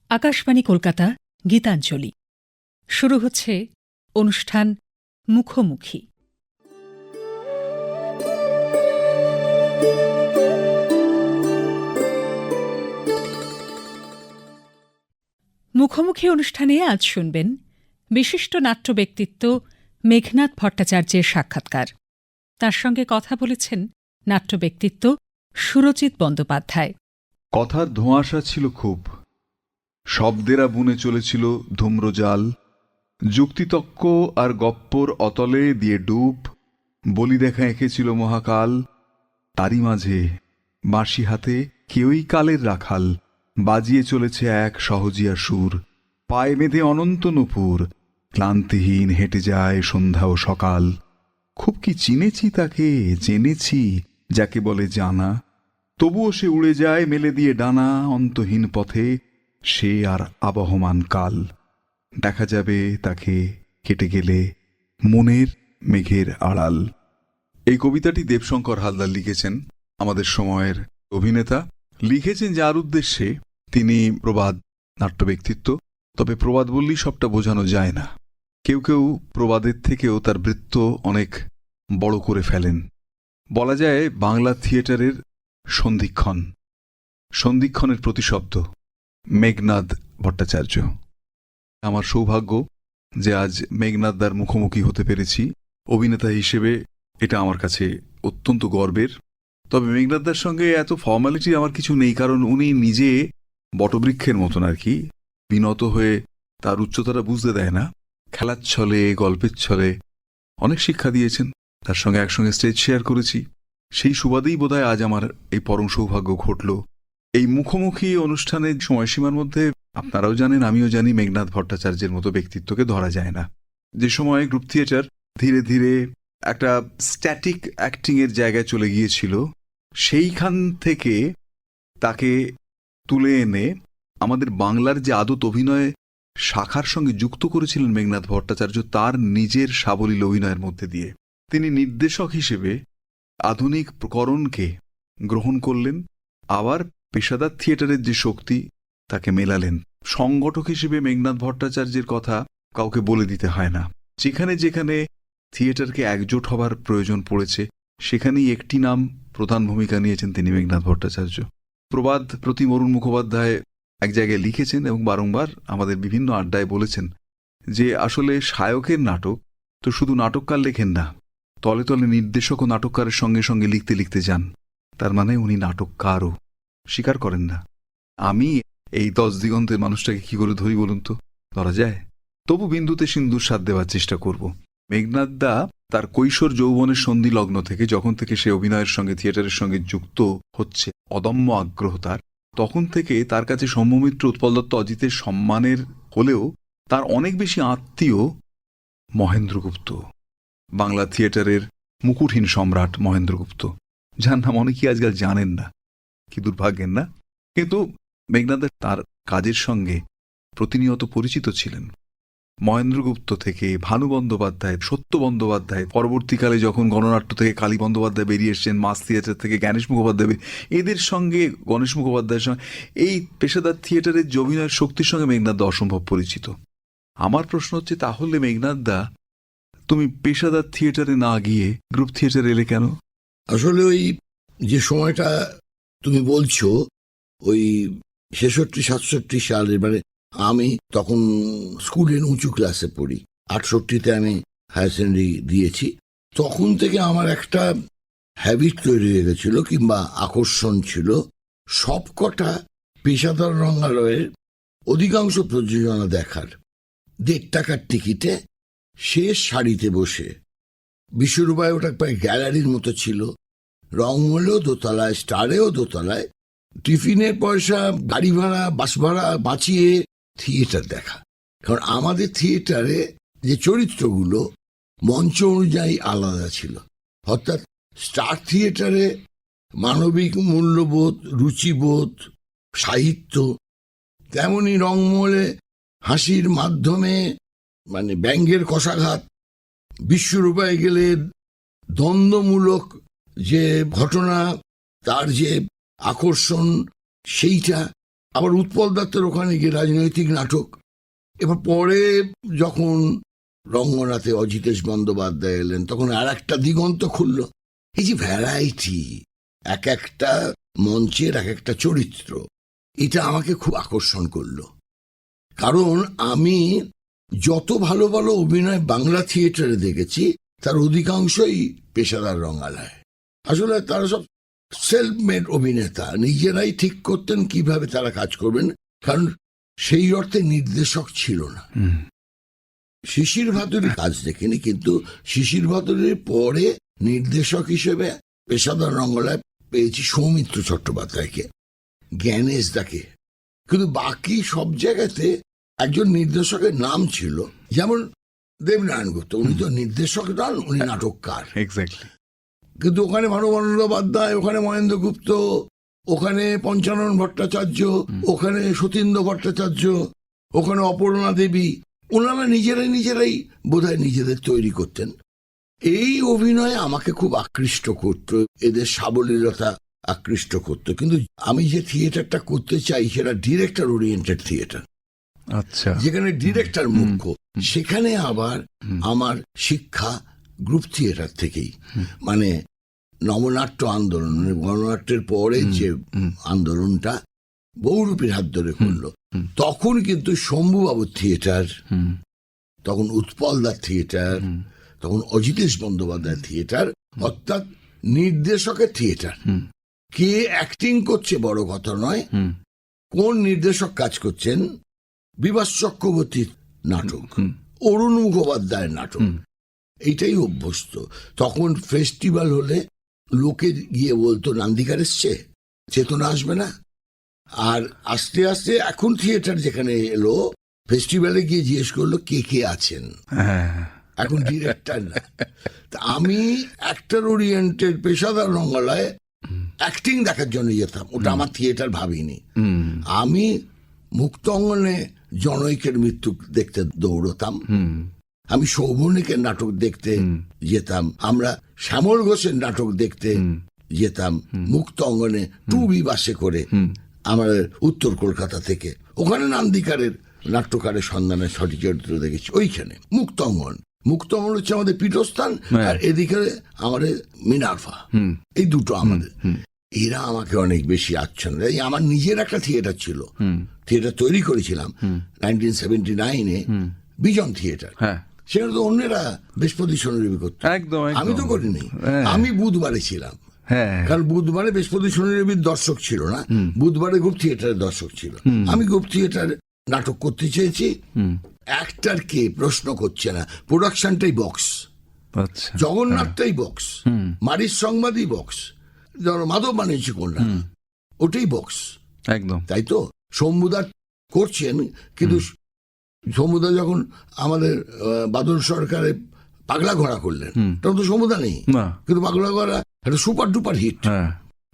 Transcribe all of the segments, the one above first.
আকাশবাণী কলকাতা গীতাঞ্জলি শুরু হচ্ছে অনুষ্ঠান মুখোমুখি। মুখোমুখি অনুষ্ঠানে আজ শুনবেন বিশিষ্ট নাট্য ব্যক্তিত্ব মেঘনাদ ভট্টাচার্যের সাক্ষাৎকার। তার সঙ্গে কথা বলেছেন নাট্য ব্যক্তিত্ব সুরজিৎ বন্দ্যোপাধ্যায়। কথার ধোঁয়াশা ছিল খুব, শব্দেরা বুনে চলেছিল ধূম্রজাল, যুক্তিতক্ক আর গপ্পর অতলে দিয়ে ডুব, বলি দেখা এঁকেছিল মহাকাল। তারই মাঝে বাঁশি হাতে কেউই কালের রাখাল, বাজিয়ে চলেছে এক সহজিয়া সুর, পায়ে বেঁধে অনন্ত নূপুর, ক্লান্তিহীন হেঁটে যায় সন্ধ্যা ও সকাল। খুব কি চিনেছি তাকে, জেনেছি যাকে বলে জানা, তবুও সে উড়ে যায় মেলে দিয়ে ডানা অন্তহীন পথে, সে আর আবহমান কাল। দেখা যাবে তাকে কেটে গেলে মনের মেঘের আড়াল। এই কবিতাটি দেবশঙ্কর হালদার লিখেছেন, আমাদের সময়ের অভিনেতা। লিখেছেন যার উদ্দেশ্যে তিনি প্রবাদ নাট্য ব্যক্তিত্ব। তবে প্রবাদ বললেই সবটা বোঝানো যায় না, কেউ কেউ প্রবাদের থেকেও তার বৃত্ত অনেক বড় করে ফেলেন। বলা যায় বাংলা থিয়েটারের সন্ধিক্ষণ, সন্ধিক্ষণের প্রতিশব্দ মেঘনাদ ভট্টাচার্য। আমার সৌভাগ্য যে আজ মেঘনাদদার মুখোমুখি হতে পেরেছি অভিনেতা হিসেবে, এটা আমার কাছে অত্যন্ত গর্বের। তবে মেঘনাদদার সঙ্গে এত ফর্মালিটি আমার কিছু নেই, কারণ উনি নিজে বটবৃক্ষের মতন আর কি, বিনত হয়ে তার উচ্চতাটা বুঝতে দেয় না। খেলার ছলে গল্পের ছলে অনেক শিক্ষা দিয়েছেন, তার সঙ্গে একসঙ্গে স্টেজ শেয়ার করেছি। সেই সুবাদেই বোধহয় আজ আমার এই পরম সৌভাগ্য ঘটল। এই মুখোমুখি অনুষ্ঠানের সময়সীমার মধ্যে আপনারাও জানেন, আমিও জানি, মেঘনাদ ভট্টাচার্যের মতো ব্যক্তিত্বকে ধরা যায় না। যে সময় গ্রুপ থিয়েটার ধীরে ধীরে একটা স্ট্যাটিক অ্যাক্টিংয়ের জায়গায় চলে গিয়েছিল, সেইখান থেকে তাকে তুলে এনে আমাদের বাংলার যে আদত অভিনয় শাখার সঙ্গে যুক্ত করেছিলেন মেঘনাদ ভট্টাচার্য, তার নিজের সাবলীল অভিনয়ের মধ্যে দিয়ে তিনি নির্দেশক হিসেবে আধুনিক প্রকরণকে গ্রহণ করলেন, আবার পেশাদার থিয়েটারের যে শক্তি তাকে মেলালেন। সংগঠক হিসেবে মেঘনাদ ভট্টাচার্যের কথা কাউকে বলে দিতে হয় না। যেখানে যেখানে থিয়েটারকে একজোট হবার প্রয়োজন পড়েছে সেখানেই একটি নাম প্রধান ভূমিকা নিয়েছেন, তিনি মেঘনাদ ভট্টাচার্য। প্রবাদ প্রতিম অরুণ মুখোপাধ্যায় এক জায়গায় লিখেছেন এবং বারংবার আমাদের বিভিন্ন আড্ডায় বলেছেন যে আসলে শায়কের নাটক তো শুধু নাটককার লেখেন না, তলে তলে নির্দেশক ও নাটককারের সঙ্গে সঙ্গে লিখতে লিখতে যান। তার মানে উনি নাটককারও, স্বীকার করেন না। আমি এই 10 দিগন্তের মানুষটাকে কি করে ধরি বলুন তো, ধরা যায়? তবু বিন্দুতে সিন্দুর স্বাদ দেওয়ার চেষ্টা করব। মেঘনাদদা তার কৈশোর যৌবনের সন্ধি লগ্ন থেকে, যখন থেকে সে অভিনয়ের সঙ্গে থিয়েটারের সঙ্গে যুক্ত হচ্ছে, অদম্য আগ্রহ তার, তখন থেকে তার কাছে সৌম্যমিত্র, উৎপল দত্ত, অজিতের সম্মানের হলেও তার অনেক বেশি আত্মীয় মহেন্দ্রগুপ্ত, বাংলা থিয়েটারের মুকুটহীন সম্রাট মহেন্দ্রগুপ্ত, যার নাম অনেকেই আজকাল জানেন না। কি দুর্ভাগ্যের না? কিন্তু মেঘনাদ তার কাজের সঙ্গে প্রতিনিয়ত পরিচিত ছিলেন। মহেন্দ্রগুপ্ত থেকে ভানু বন্দ্যোপাধ্যায়, সত্য বন্দ্যোপাধ্যায়, পরবর্তীকালে যখন গণনাট্য থেকে কালী বন্দ্যোপাধ্যায় বেরিয়ে এসছেন, মাস থিয়েটার থেকে গণেশ মুখোপাধ্যায়, এদের সঙ্গে, গণেশ মুখোপাধ্যায়ের সঙ্গে, এই পেশাদার থিয়েটারের যে অভিনয়ের শক্তির সঙ্গে মেঘনাদদা অসম্ভব পরিচিত। আমার প্রশ্ন হচ্ছে, তাহলে মেঘনাদদা তুমি পেশাদার থিয়েটারে না গিয়ে গ্রুপ থিয়েটারে এলে কেন? আসলে ওই যে সময়টা তুমি বলছো, ওই 66-67 সালের, মানে আমি তখন স্কুলের উঁচু ক্লাসে পড়ি, 68-তে আমি হায়ার সেকেন্ডারি দিয়েছি। তখন থেকে আমার একটা হ্যাবিট তৈরি হয়ে গেছিল, কিংবা আকর্ষণ ছিল, সবকটা পেশাদার রঙ্গালয়ের অধিকাংশ প্রযোজনা দেখার। 1.5 টাকার টিকিটে শেষ সারিতে বসে, বিশ্বরূপায় ওটা প্রায় গ্যালারির মতো ছিল, রংমলেও দোতলায়, স্টারেও দোতলায়, টিফিনের পয়সা, গাড়ি ভাড়া, বাস ভাড়া বাঁচিয়ে থিয়েটার দেখা। কারণ আমাদের থিয়েটারে যে চরিত্রগুলো মঞ্চ অনুযায়ী আলাদা ছিল। অর্থাৎ স্টার থিয়েটারে মানবিক মূল্যবোধ, রুচিবোধ, সাহিত্য, তেমনি রংমলে হাসির মাধ্যমে, মানে ব্যঙ্গের কষাঘাত। বিশ্বরূপায় গেলে দ্বন্দ্বমূলক যে ঘটনা, তার যে আকর্ষণ, সেইটা। আবার উৎপল দত্তের ওখানে গিয়ে রাজনৈতিক নাটক। এবার পরে যখন রঙ্গনাথে অজিতেশ বন্দ্যোপাধ্যায় এলেন তখন আর একটা দিগন্ত খুলল। এই যে ভ্যারাইটি, এক একটা মঞ্চের এক একটা চরিত্র, এটা আমাকে খুব আকর্ষণ করলো। কারণ আমি যত ভালো ভালো অভিনয় বাংলা থিয়েটারে দেখেছি তার অধিকাংশই পেশাদার রঙ্গালয়। আসলে তারা সব সেলফ মেড অভিনেতা, নিজেরাই ঠিক করতেন কিভাবে তারা কাজ করবেন, কারণ সেই অর্থে নির্দেশক ছিল না। শিশির ভাদুরীর কাজ দেখিনি, কিন্তু শিশির ভাদুরীর পরে নির্দেশক হিসেবে পেশাদার রঙ্গলায় পেয়েছি সৌমিত্র চট্টোপাধ্যায়কে, জ্ঞানেশ দাকে। কিন্তু বাকি সব জায়গাতে একজন নির্দেশকের নাম ছিল, যেমন দেবনারায়ণ গুপ্ত, উনি তো নির্দেশক নন, উনি নাটককার। এক্স্যাক্টলি। কিন্তু ওখানে ভানুমন্ডল বন্দ্যোপাধ্যায়, ওখানে মহেন্দ্র গুপ্ত, ওখানে পঞ্চানন ভট্টাচার্য, ওখানে সতীন্দ্র ভট্টাচার্য, ওখানে অপর্ণা দেবী, ওনারা নিজেরাই বোধহয় নিজেদের তৈরি করতেন। এই অভিনয় আমাকে খুব আকৃষ্ট করত, এদের সাবলীলতা আকৃষ্ট করত। কিন্তু আমি যে থিয়েটারটা করতে চাই সেটা ডিরেক্টর ওরিয়েন্টেড থিয়েটার, আচ্ছা, যেখানে ডিরেক্টর মুখ্য। সেখানে আবার আমার শিক্ষা গ্রুপ থিয়েটার থেকেই, মানে নবনাট্য আন্দোলন, মানে গণনাট্যের পরে যে আন্দোলনটা বহুরূপীর হাত ধরে করলো, তখন কিন্তু শম্ভুবাবুর থিয়েটার, তখন উৎপলদার থিয়েটার, তখন অজিতেশ বন্দ্যোপাধ্যায়ের থিয়েটার, অর্থাৎ নির্দেশকের থিয়েটার। কে অ্যাক্টিং করছে বড় কথা নয়, কোন নির্দেশক কাজ করছেন। বিভাস চক্রবর্তীর নাটক, অরুণ মুখোপাধ্যায়ের নাটক, এইটাই অভ্যস্ত। তখন ফেস্টিভ্যাল হলে লোকে গিয়ে বলতো নান্দিকার এসছে, চেতনা আসবে না। আর আস্তে আস্তে এখন থিয়েটার যেখানে এলো, ফেস্টিভ্যালে গিয়ে জিজ্ঞেস করলো কে কে আছেন, এখন ডিরেক্টর না। তা আমি অ্যাক্টর ওরিয়েন্টেড পেশাদার রঙ্গলায় অ্যাক্টিং দেখার জন্য যেতাম, ওটা আমার থিয়েটার ভাবিনি। আমি মুক্ত অঙ্গনে জনৈকের মৃত্যু দেখতে দৌড়তাম, আমি শোভনিকের নাটক দেখতে যেতাম, আমরা শ্যামল ঘোষের নাটক দেখতে যেতাম মুক্ত অঙ্গনে 2B বাসে করে আমার উত্তর কলকাতা থেকে। ওখানে নান্দিকারের নাট্যকারের সন্ধানের সঠিক চরিত্র দেখেছি ওইখানে। মুক্ত অঙ্গন হচ্ছে আমাদের পীঠস্থান, আর এদিকে আমাদের মিনার্ভা, এই দুটো আমাদের। এরা আমাকে অনেক বেশি আচ্ছন্ন। আমার নিজের একটা থিয়েটার ছিল, থিয়েটার তৈরি করেছিলাম 1979-এ, বিজন থিয়েটার। সেখানে তো অন্যেরা বৃহস্পতি শনি করতো, আমি তো করিনি। আমি বুধবারে ছিলাম, কারণ বুধবারে বৃহস্পতি শনি রবির দর্শক ছিল না, বুধবারে গ্রুপ থিয়েটারের দর্শক ছিল। আমি গ্রুপ থিয়েটার নাটক করতে চেয়েছি, অ্যাক্টর কে প্রশ্ন করছে না, প্রোডাকশনটাই বক্স, জগন্নাথটাই বক্স, মারির সংবাদই বক্স, মাধব বাণিজ্য কন্যা ওটাই বক্স, একদম তাই তো। শম্ভুদা করছেন, কিন্তু শম্ভুদা যখন আমাদের বাদল সরকারে পাগলা ঘোড়া করলেন তখন তো শম্ভুদা নেই, কিন্তু পাগলা ঘোড়া একটা সুপার ডুপার হিট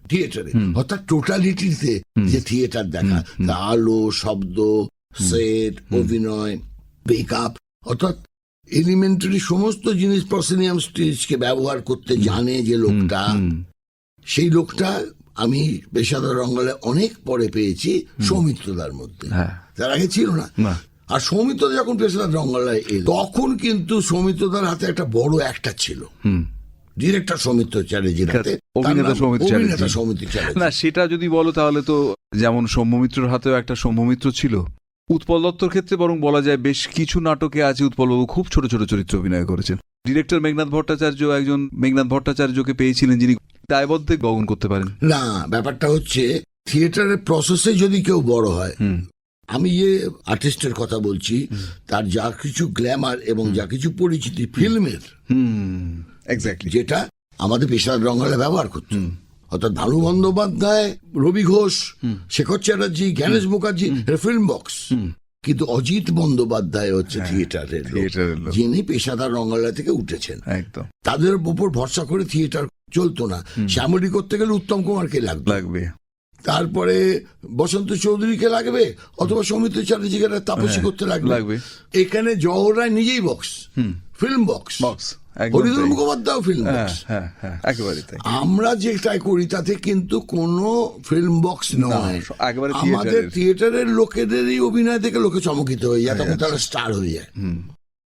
থিয়েটারে। অর্থাৎ টোটালিটিতে যে থিয়েটার দেখা, আলো, শব্দ, সেট, অভিনয়, মেকআপ, অর্থাৎ এলিমেন্টারি সমস্ত জিনিস প্রসিনিয়াম স্টেজকে ব্যবহার করতে জানে যে লোকটা, সেই লোকটা আমি পেশাদার রঙ্গলে অনেক পরে পেয়েছি সৌমিত্রদার মধ্যে, তার আগে ছিল না। আর সৌমিত্রদা যখন পেশাদার রঙ্গলায় এলো, তখন কিন্তু সৌমিত্রদার হাতে একটা বড় অ্যাক্টর ছিল, ডিরেক্টর সৌমিত্র চ্যাটার্জির হাতে, অভিনেতা সৌমিত্র চ্যাটার্জি। না, সেটা যদি বলো তাহলে তো যেমন সৌম্যমিত্রর হাতেও একটা সৌম্যমিত্র ছিল, উৎপল দত্তর ক্ষেত্রে বরং বলা যায় বেশ কিছু নাটকে আছে উৎপলবাবু খুব ছোট ছোট চরিত্র অভিনয় করেছেন। ডিরেক্টর মেঘনাথ ভট্টাচার্য একজন মেঘনাথ ভট্টাচার্যকে পেয়েছিলেন যিনি দায়বদ্ধে গগন করতে পারেন না। ব্যাপারটা হচ্ছে থিয়েটারের প্রসেসে যদি কেউ বড় হয়, আমি যে আর্টিস্টের কথা বলছি, তার যা কিছু গ্ল্যামার এবং যা কিছু পরিচিতি ফিল্মের, যেটা আমাদের পেশাদার রঙ্গলে ব্যবহার করত, অর্থাৎ ভানু বন্দ্যোপাধ্যায়, রবি ঘোষ, শেখর চ্যাটার্জি, জ্ঞানেশ মুখার্জি, ফিল্ম বক্স। কিন্তু অজিত বন্দ্যোপাধ্যায় হচ্ছে থিয়েটারের লোক, যিনি পেশাদার রঙ্গলা থেকে উঠেছেন। তাদের উপর ভরসা করে থিয়েটার চলতো না। শ্যামলী করতে গেলে উত্তম কুমারকে লাগবে, তারপরে বসন্ত চৌধুরীকে লাগবে, অথবা সৌমিত্র চ্যাটার্জিকে তাপসী করতে লাগবে। এখানে জওহর রায় নিজেই বক্স, ফিল্ম বক্স, একদম হরিধর তাই। মুখোপাধ্যায় ফিল্ম হ্যাঁ বক্স। হ্যাঁ হ্যাঁ, একেবারে তাই। আমরা যেটা করি তাতে কিন্তু কোনো ফিল্ম বক্স নয়, একেবারে আমাদের থিয়েটারের। থিয়েটারের লোকেদেরই অভিনয় দেখে লোকে চমকিত হয়ে যায়, তখন তারা স্টার হয়ে যায়।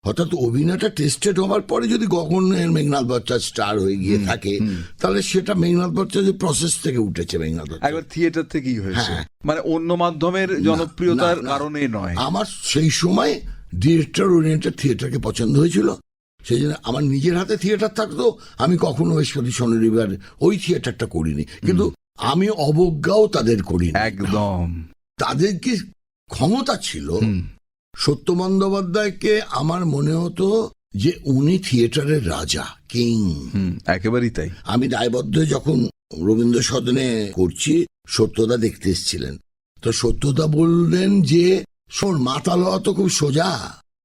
অর্থাৎ অভিনয়টা টেস্টেড হওয়ার পরে যদি গগনের মেঘনাথ বচ্চন স্টার হয়ে গিয়ে থাকে, তাহলে সেটা মেঘনাথ বচ্চনের প্রসেস থেকে উঠেছে। মেঘনাথ বচ্চন একবার থিয়েটার থেকেই হয়েছে, হ্যাঁ। মানে অন্য মাধ্যমের জনপ্রিয়তার না, না। কারণে নয়। আমার সেই সময় ডিরেক্টর ওরিয়েন্টেড থিয়েটারকে পছন্দ হয়েছিল, সেই জন্য আমার নিজের হাতে থিয়েটার থাকতো, আমি কখনো বৃহস্পতি শনি রবিবার ওই থিয়েটারটা করিনি, কিন্তু আমি অবজ্ঞাও তাদের করিনি। একদম। তাদের কি ক্ষমতা ছিল, সত্য বন্দ্যোপাধ্যায়কে আমার মনে হতো যে উনি থিয়েটারের রাজা, কিং। একেবারেই তাই। আমি দায়বদ্ধ যখন রবীন্দ্র সদনে করছি, সত্যদা দেখতে এসেছিলেন, তো সত্যদা বললেন যে শোন, মাতাল হওয়া তো খুব সোজা,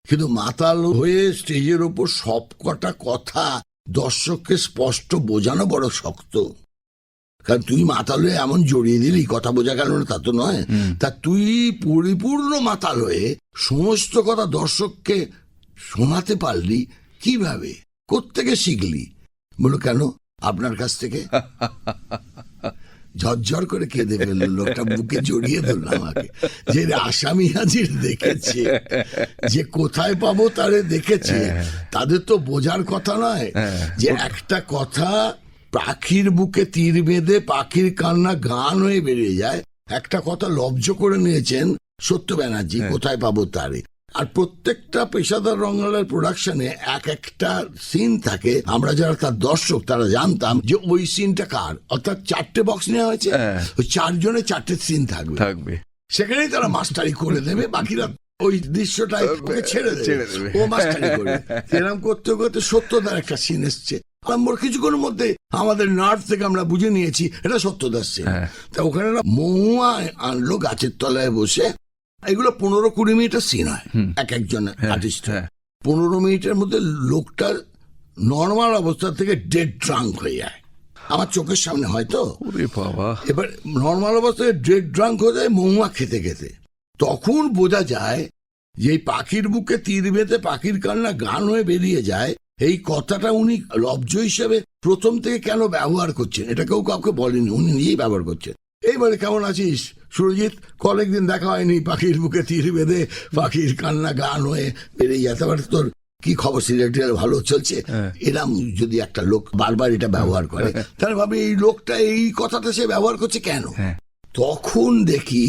কিন্তু মাতাল হয়ে স্টেজের ওপর সব কটা কথা দর্শককে স্পষ্ট বোঝানো বড় শক্ত। কারণ তুই মাতাল হয়ে এমন জড়িয়ে দিলি, কথা বোঝা গেল না তা তো নয়, তা তুই পরিপূর্ণ মাতাল হয়ে সমস্ত কথা দর্শককে শোনাতে পারলি কিভাবে, কোত্থেকে শিখলি? বলো কেন, আপনার কাছ থেকে। ঝরঝর করে কেঁদে ফেললো লোকটা, বুকে জড়িয়ে ধরল আমাকে, যে আসামি হাজির দেখেছে, যে কোথায় পাবো তারে দেখেছে, তাদের তো বোঝার কথা নয় যে একটা কথা পাখির বুকে তীর বেঁধে পাখির কান্না গান হয়ে বেরিয়ে যায়। একটা কথা লব্জ করে নিয়েছেন সত্য ব্যানার্জি, কোথায় পাবো তারে। আর প্রত্যেকটা পেশাদার রঙ্গলার প্রোডাকশনে এক একটা সিন থাকে, আমরা যারা তার দর্শক তারা জানতাম যে ওই সিনটা কার, অর্থাৎ 4টে বক্স নেওয়া হয়েছে, ওই 4 জনে 4টে সিন থাকবে, সেখানেই তারা মাস্টারি করে দেবে, বাকিরা ওই দৃশ্যটাই ওকে ছেড়ে দেবে, ও মাস্টারি করে। এরকম করতে করতে সত্যদার একটা সিন এসছে, কিছুক্ষণের মধ্যে আমাদের নার্ভ থেকে আমরা বুঝে নিয়েছি এটা সত্যদার সিন। তা ওখানে মহুয়া আনলো গাছের তলায় বসে, এগুলো 15-20 মিনিটের সিন হয় এক একজন আর্টিস্ট। 15 মিনিটের মধ্যে লোকটা নর্মাল অবস্থা থেকে ডেড ড্রাঙ্ক হয়ে যায়, আমার চোখের সামনে হয়তো। এবার নর্মাল অবস্থায় ডেড ড্রাঙ্ক হয়ে যায় মহুয়া খেতে খেতে। তখন বোঝা যায় যে এই পাখির বুকে তীর বেঁধে পাখির কান্না গান হয়ে বেরিয়ে যায়, এই কথাটা উনি লব্জ হিসেবে প্রথম থেকে কেন ব্যবহার করছেন, এটা কেউ কাউকে বলেনি, উনি নিজেই ব্যবহার করছেন। এইবারে কেমন আছিস সুরজিৎ, কয়েকদিন দেখা হয়নি, পাখির বুকে তীর বেঁধে পাখির কান্না গান হয়ে বেরিয়ে যায়, তারপরে তোর কি খবর, সিরিয়াল ভালো চলছে। এরম যদি একটা লোক বারবার এটা ব্যবহার করে, তাহলে ভাবে এই লোকটা এই কথাটা সে ব্যবহার করছে কেন। তখন দেখি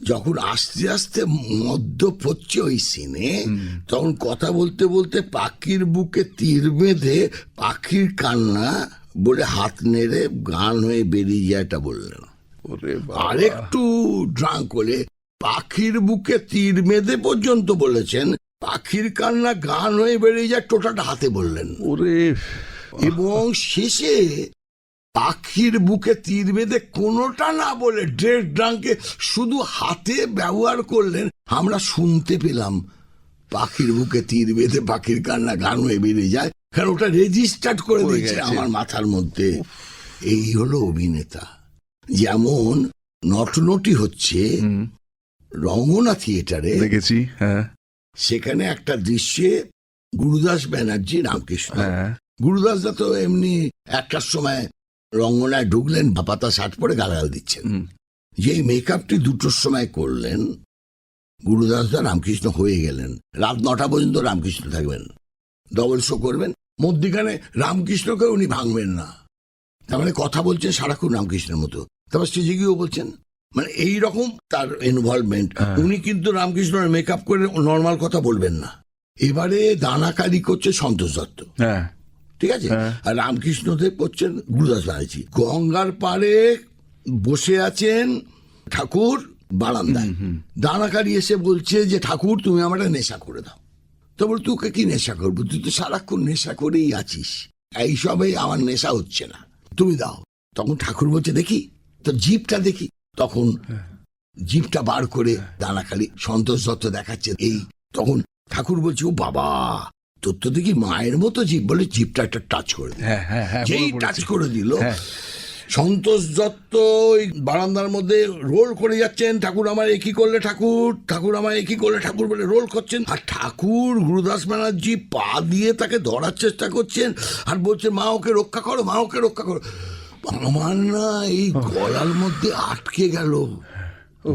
যখন আস্তে আস্তে মদ্যপ হচ্ছে ওই সিনে, তখন কথা বলতে বলতে পাখির বুকে তীর বেঁধে পাখির কান্না বলে হাত নেড়ে গান হয়ে বেরিয়ে যায়, এটা বললেন। আরেকটু ড্রাঙ্ক হলে পাখির বুকে তীর বেঁধে পর্যন্ত বলেছেন, পাখির কান্না গান হয়ে বেরিয়ে যায় টোটাটা হাতে বললেন। এবং শেষে পাখির বুকে তীর বেঁধে কোনোটা না বলে ডেড ড্রাঙ্কে শুধু হাতে ব্যবহার করলেন, আমরা শুনতে পেলাম পাখির বুকে তীর বেঁধে পাখির কান্না গান হয়ে বেরিয়ে যায়, কারণ ওটা রেজিস্টার্ড করে দিয়েছে আমার মাথার মধ্যে। এই হলো অভিনেতা। যেমন নটনটি হচ্ছে রঙ্গনা থিয়েটারে দেখেছি, সেখানে একটা দৃশ্যে গুরুদাস ব্যানার্জি রামকৃষ্ণ, গুরুদাস দা তো এমনি একটার সময় রঙ্গনায় ঢুকলেন, পাতা শার্ট পরে গালাগাল দিচ্ছেন, যেই মেকআপটি 2টোর সময় করলেন, গুরুদাস দা রামকৃষ্ণ হয়ে গেলেন। রাত 9টা পর্যন্ত রামকৃষ্ণ থাকবেন, ডবল শো করবেন, মধ্যিখানে রামকৃষ্ণকে উনি ভাঙবেন না, তার মানে কথা বলছেন সারাক্ষণ রামকৃষ্ণের মতো, তারপর স্টেজে গিয়েও বলছেন, মানে এইরকম তার ইনভলভমেন্ট। উনি কিন্তু রামকৃষ্ণের মেকআপ করে নর্মাল কথা বলবেন না। এবারে দানাকারি করছে সন্তোষ দত্ত, ঠিক আছে, আর রামকৃষ্ণদেব করছেন গুরুদাস ব্যানার্জি। গঙ্গার পাড়ে বসে আছেন ঠাকুর বারান্দায়, দানাকারি এসে বলছে যে ঠাকুর তুমি আমার নেশা করে দাও। তো বল তোকে কি নেশা করবো, তুই তো সারাক্ষণ নেশা করেই আছিস, এইসবে আমার নেশা হচ্ছে না, তুমি দাও। তখন ঠাকুর বলছে দেখি তোর জিভটা দেখি, তখন জিভটা বার করে দানাকালি সন্তোষ দত্ত দেখাচ্ছে এই, তখন ঠাকুর বলছে ও বাবা তোর তো দেখি মায়ের মতো জিভ, বলে জিভটা একটা টাচ করে দিল, যেই টাচ করে দিল সন্তোষ দত্ত ওই বারান্দার মধ্যে রোল করে যাচ্ছেন, ঠাকুর আমার একই করলে ঠাকুর, ঠাকুর আমার একই করলে ঠাকুর বলে রোল করছেন, আর ঠাকুর গুরুদাস ব্যানার্জি পা দিয়ে তাকে ধরার চেষ্টা করছেন আর বলছেন মা ওকে রক্ষা করো, মা ওকে রক্ষা করো। আমার না এই গলার মধ্যে আটকে গেল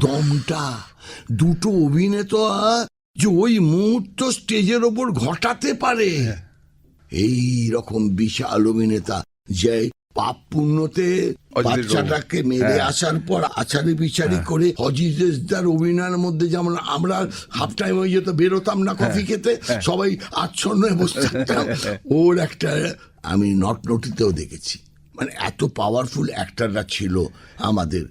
দমটা। দুটো অভিনেতা যে ওই মুহূর্ত স্টেজের ওপর ঘটাতে পারে, এই রকম বিশাল অভিনেতা যে পাপ পুণ্যতে বাচ্চাটাকে মেরে আসার পর আচারি বিচারি করে অজিতেশদার অভিনয়ের মধ্যে যেমন আমরা হাফ টাইম হয়ে যেত, বেরোতাম না কফি খেতে, সবাই আচ্ছন্ন হয়ে বসে থাকতাম, ওর একটা আমি নটিতেও দেখেছি। মানে এত পাওয়ারফুল অ্যাক্টররা ছিল আমাদের।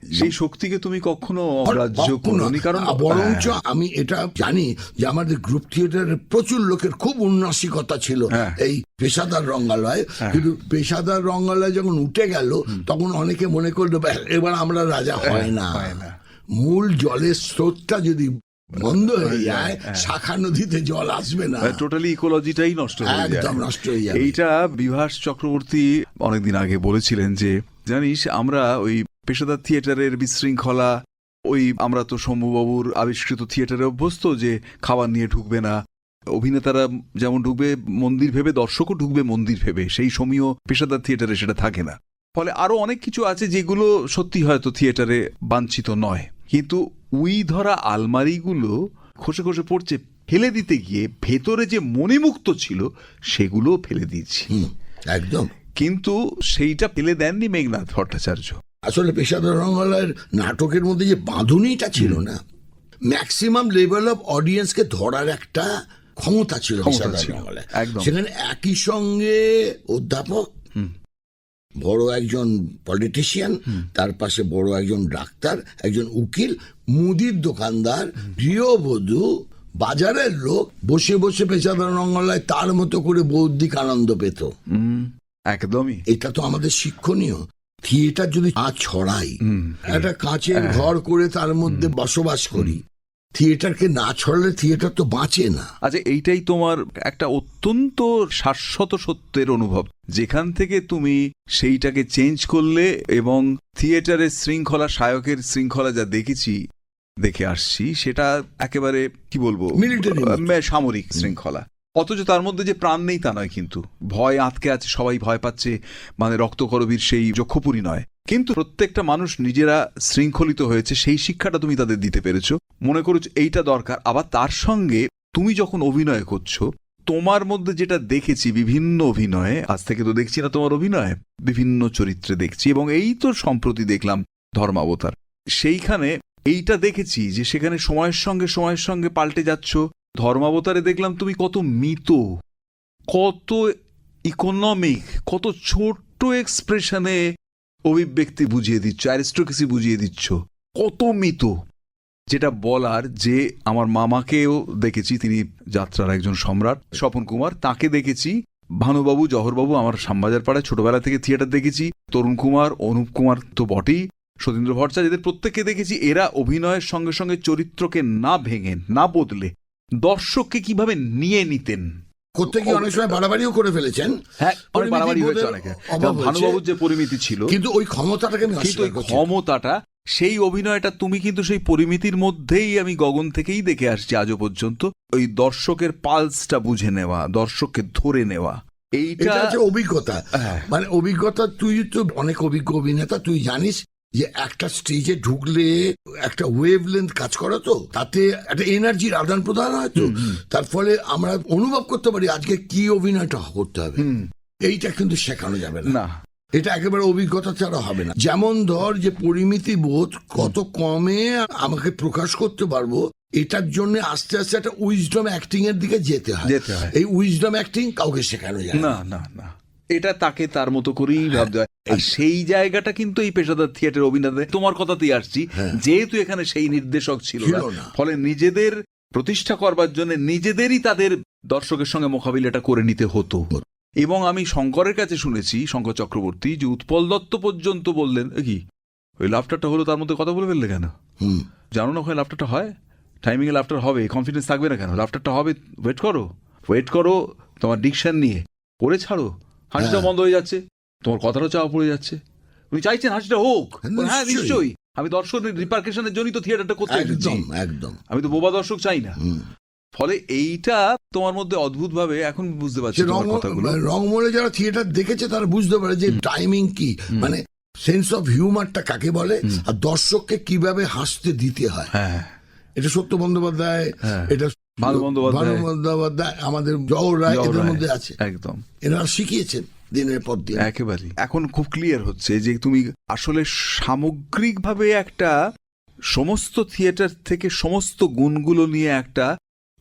সেই শক্তিকে তুমি কখনো অগ্রাহ্য করোনি? কারণ বরঞ্চ আমি এটা জানি যে আমাদের গ্রুপ থিয়েটারের প্রচুর লোকের খুব উন্নাসিকতা ছিল এই পেশাদার রঙ্গালয়, কিন্তু পেশাদার রঙ্গালয় যখন উঠে গেল তখন অনেকে মনে করলো এবার আমরা রাজা হয় না। মূল জলের স্রোতটা যদি বন্ধ হয়ে যায়, শাখা নদীতে জল আসবে না, টোটালি ইকোলজিটাই নষ্ট হয়ে যায়, একদম নষ্ট হয়ে যাবে। এইটা বিভাস চক্রবর্তী অনেকদিন আগে বলেছিলেন যে জানিস আমরা ওই পেশাদার থিয়েটারের বিশৃঙ্খলা, ওই আমরা তো শম্ভুবাবুর আবিষ্কৃত থিয়েটারে অভ্যস্ত যে খাবার নিয়ে ঢুকবে না, অভিনেতারা যেমন ঢুকবে মন্দির ভেবে, দর্শকও ঢুকবে মন্দির ভেবে, সেই সমীয় পেশাদার থিয়েটারে সেটা থাকে না। ফলে আরো অনেক কিছু আছে যেগুলো সত্যি হয়তো থিয়েটারে বাঞ্ছিত নয়, কিন্তু উই ধরা আলমারিগুলো খসে খসে পড়ছে, ফেলে দিতে গিয়ে ভেতরে যে মণিমুক্ত ছিল সেগুলো ফেলে দিয়েছি একদম। কিন্তু সেইটা ফেলে দেননি মেঘনাথ ভট্টাচার্য। আসলে পেশাদার রঙ্গালয়ের নাটকের মধ্যে যে বাঁধুনিটা ছিল না, ম্যাক্সিমাম লেভেল অফ অডিয়েন্সকে ধরার একটা ক্ষমতা ছিল পেশাদার রঙ্গালয়। সেখানে একই সঙ্গে অধ্যাপক, বড় একজন পলিটিশিয়ান, তার পাশে বড় একজন ডাক্তার, একজন উকিল, মুদির দোকানদার, গৃহবধূ, বাজারের লোক বসে বসে পেশাদার রঙ্গালয় তার মতো করে বৌদ্ধিক আনন্দ পেত। একদমই, এটা তো আমাদের শিক্ষণীয়। থিয়েটার যদি কাঁচ ছড়াই, একটা কাঁচের ঘর করে তার মধ্যে বসবাস করি, থিয়েটারকে না ছড়ালে থিয়েটার তো বাঁচে না। আচ্ছা, এইটাই তোমার একটা অত্যন্ত শাশ্বত সত্যের অনুভব, যেখান থেকে তুমি সেইটাকে চেঞ্জ করলে এবং থিয়েটারের শৃঙ্খলা, শায়কের শৃঙ্খলা যা দেখে আসছি, সেটা একেবারে কি বলবো, সামরিক শৃঙ্খলা। অথচ তার মধ্যে যে প্রাণ নেই তা নয়, কিন্তু ভয় আটকে আছে, সবাই ভয় পাচ্ছে, মানে রক্তকরবীর সেই যক্ষপুরী নয়, কিন্তু প্রত্যেকটা মানুষ নিজেরা শৃঙ্খলিত হয়েছে, সেই শিক্ষাটা তুমি তাদের দিতে পেরেছো, মনে করছো এইটা দরকার। আবার তার সঙ্গে তুমি যখন অভিনয় করছো, তোমার মধ্যে যেটা দেখেছি বিভিন্ন অভিনয়ে, আজ থেকে তো দেখছি না তোমার অভিনয়, বিভিন্ন চরিত্রে দেখছি, এবং এই তো সম্প্রতি দেখলাম ধর্মাবতার, সেইখানে এইটা দেখেছি যে সেখানে সময়ের সঙ্গে পাল্টে যাচ্ছ। ধর্মাবতারে দেখলাম তুমি কত মিত, কত ইকোনমিক, কত ছোট্ট এক্সপ্রেশনে অভিব্যক্তি বুঝিয়ে দিচ্ছ, অ্যারিস্টোক্রেসি বুঝিয়ে দিচ্ছ, কত মিত, যেটা বলার যে আমার মামাকেও দেখেছি, তিনি যাত্রার একজন সম্রাট, স্বপন কুমার, তাকে দেখেছি, ভানুবাবু, জহরবাবু, আমার শ্যামবাজার পাড়ায় ছোটবেলা থেকে থিয়েটার দেখেছি, তরুণ কুমার, অনুপ কুমার তো বটেই, সতীন্দ্র ভট্টাচার্য, এদের প্রত্যেককে দেখেছি। এরা অভিনয়ের সঙ্গে সঙ্গে চরিত্রকে না ভেঙে, না বদলে দর্শককে কিভাবে নিয়ে নিতেন, করতে গিয়ে অনেক সময় বাড়াবাড়িও করে ফেলেছেন। হ্যাঁ, অনেক বাড়াবাড়ি হয়েছে অনেকে। ভানুবাবুর যে পরিমিতি ছিল, কিন্তু ওই ক্ষমতাটাকে, কিন্তু ওই ক্ষমতাটা, সেই অভিনয়টা তুমি কিন্তু সেই পরিমিতির মধ্যেই আমি গগন থেকেই দেখে আসছি আজও পর্যন্ত, ওই দর্শকের পালসটা বুঝে নেওয়া, দর্শককে ধরে নেওয়া, এইটা হচ্ছে অভিজ্ঞতা। মানে অভিজ্ঞতা, তুই তো অনেক অভিজ্ঞ অভিনেতা, তুই জানিস যে একটা স্টেজে ঢুকলে একটা ওয়েভ লেন্থ কাজ করে, তো তাতে একটা এনার্জির আদান প্রদান হয়, তো তার ফলে আমরা অনুভব করতে পারি আজকে কি অভিনয়টা করতে হবে। এইটা কিন্তু শেখানো যাবে না, এটা একেবারে অভিজ্ঞতা ছাড়া হবে না। যেমন ধর যে পরিমিতি বোধ কত কমে আমাকে প্রকাশ করতে পারবো, এটার জন্য আস্তে আস্তে একটা উইজডম অ্যাক্টিং এর দিকে যেতে হয়। এই উইজডম অ্যাক্টিং কাউকে শেখানো যায় না, না, না, এটা তাকে তার মতো করেই ভাবতে হয়। আর সেই জায়গাটা কিন্তু এই পেশাদার থিয়েটার অভিনেতা, তোমার কথাতেই আসছি, যেহেতু এখানে সেই নির্দেশক ছিল না, ফলে নিজেদের প্রতিষ্ঠা করবার জন্য নিজেদেরই তাদের দর্শকের সঙ্গে মোকাবিলাটা করে নিতে হতো। এবং আমি শঙ্করের কাছে শুনেছি, শঙ্কর চক্রবর্তী, যে উৎপল দত্ত পর্যন্ত বললেন, কি ওই লাফটারটা হলো, তার মধ্যে কথা বলে ফেললে কেন? জানো না ওখানে লাফটারটা হয়, টাইমিং এ লাফটার হবে, কনফিডেন্স থাকবে না কেন? লাফটারটা হবে, ওয়েট করো, তোমার ডিকশন নিয়ে পড়ে ছাড়ো, হাসিটা বন্ধ হয়ে যাচ্ছে, তোমার কথাটাও চাওয়া পড়ে যাচ্ছে, উনি চাইছেন হাসিটা হোক। হ্যাঁ নিশ্চয়ই। নিশ্চয়ই, আমি দর্শকের রিপার্কেশনের জন্যই তো থিয়েটারটা করতে এসেছি, একদম একদম। আমি তো বোবা দর্শক চাই না। ফলে এইটা তোমার মধ্যে অদ্ভুত ভাবে এখন বুঝতে পারছি তোমার কথাগুলো। রংমহলে যারা থিয়েটার দেখেছে তারা বুঝতে পারে যে টাইমিং কি, মানে সেন্স অফ হিউমারটা কাকে বলে, আর দর্শককে কিভাবে হাসতে দিতে হয়। হ্যাঁ, এটা সত্য বন্দ্যোপাধ্যায়, এটা ভানু বন্দ্যোপাধ্যায়, আমাদের জওহর রায়, এদের মধ্যে আছে। একদম, এরা শিখিয়েছেন দিনের পর দিন। একেবারে এখন খুব ক্লিয়ার হচ্ছে যে তুমি আসলে সামগ্রিকভাবে একটা সমস্ত থিয়েটার থেকে সমস্ত গুণগুলো নিয়ে একটা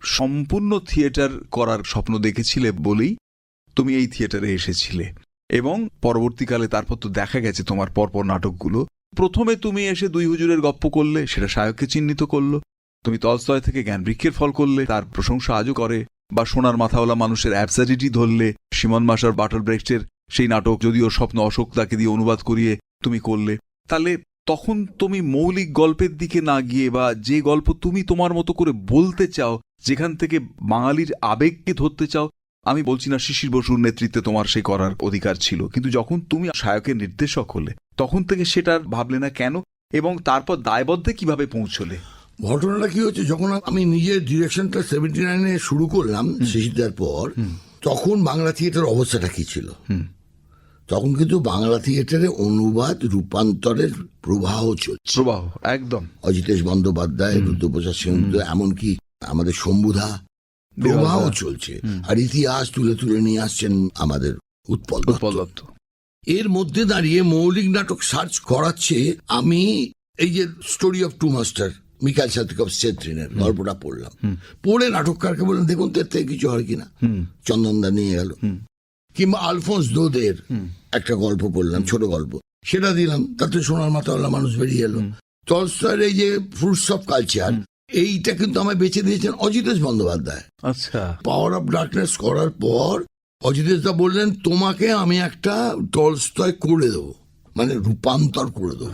সম্পূর্ণ থিয়েটার করার স্বপ্ন দেখেছিলে বলেই তুমি এই থিয়েটারে এসেছিলে। এবং পরবর্তীকালে তারপর তো দেখা গেছে তোমার পরপর নাটকগুলো, প্রথমে তুমি এসে দুই হুজুরের গপ্প করলে, সেটা শায়ককে চিহ্নিত করলো। তুমি তলস্তয় থেকে জ্ঞানবৃক্ষের ফল করলে, তার প্রশংসা আজও করে। বা সোনার মাথাওয়ালা মানুষের অ্যাবসার্ডিটি ধরলে, সিমন মার্শাল বার্টল ব্রেক্টের সেই নাটক যদিও স্বপ্ন অশোক তাকে দিয়ে অনুবাদ করিয়ে তুমি করলে। তাহলে তখন তুমি মৌলিক গল্পের দিকে না গিয়ে, বা যে গল্প তুমি তোমার মতো করে বলতে চাও, যেখান থেকে বাঙালির আবেগকে ধরতে চাও, আমি বলছি না শিশির বসুর নেতৃত্বে তোমার সেই করার অধিকার ছিল, কিন্তু যখন তুমি শায়কের নির্দেশক হলে তখন থেকে সেটার ভাবলে না কেন, এবং তারপর দায়বদ্ধে কিভাবে পৌঁছলে? ঘটনাটা কি হচ্ছে, যখন আমি নিজের ডিরেকশনটা 79-এ শুরু করলাম শিশিরদার পর, তখন বাংলা থিয়েটার অবস্থাটা কি ছিল? তখন কিন্তু বাংলা থিয়েটারে অনুবাদ রূপান্তরের প্রবাহ চলছে, প্রবাহ একদম। অজিতেশ বন্দ্যোপাধ্যায়, রুদ্রপ্রসাদ সেনগুপ্ত, এমনকি আমাদের শম্ভুধা, প্রবাহ চলছে। আর ইতিহাস তুলে তুলে নিয়ে আসছেন আমাদের উৎপল দত্ত। এর মধ্যে দাঁড়িয়ে মৌলিক নাটক সার্চ করাচ্ছে আমি এই যে story of two master Mikhail সালতিকভ-চেত্রিনের গল্পটা পড়লাম, পড়ে নাটককারকে বললাম দেখুন তো এর থেকে কিছু হয় কিনা। চন্দনদা নিয়ে গেল। কিংবা আলফোন্স দোদের একটা গল্প পড়লাম, ছোট গল্প, সেটা দিলাম, তাতে সোনার মাথাওয়ালা মানুষ বেরিয়ে এলো। টলস্টয়ের এই যে ফ্রুটস অফ কালচার, এইটা কিন্তু আমায় বেছে দিয়েছেন অজিতেশ বন্দ্যোপাধ্যায়। আচ্ছা, পাওয়ার অফ ডার্কনেস করার পর অজিতেশ দা বললেন তোমাকে আমি একটা টলস্টয় করে দেবো, মানে রূপান্তর করে দেবো।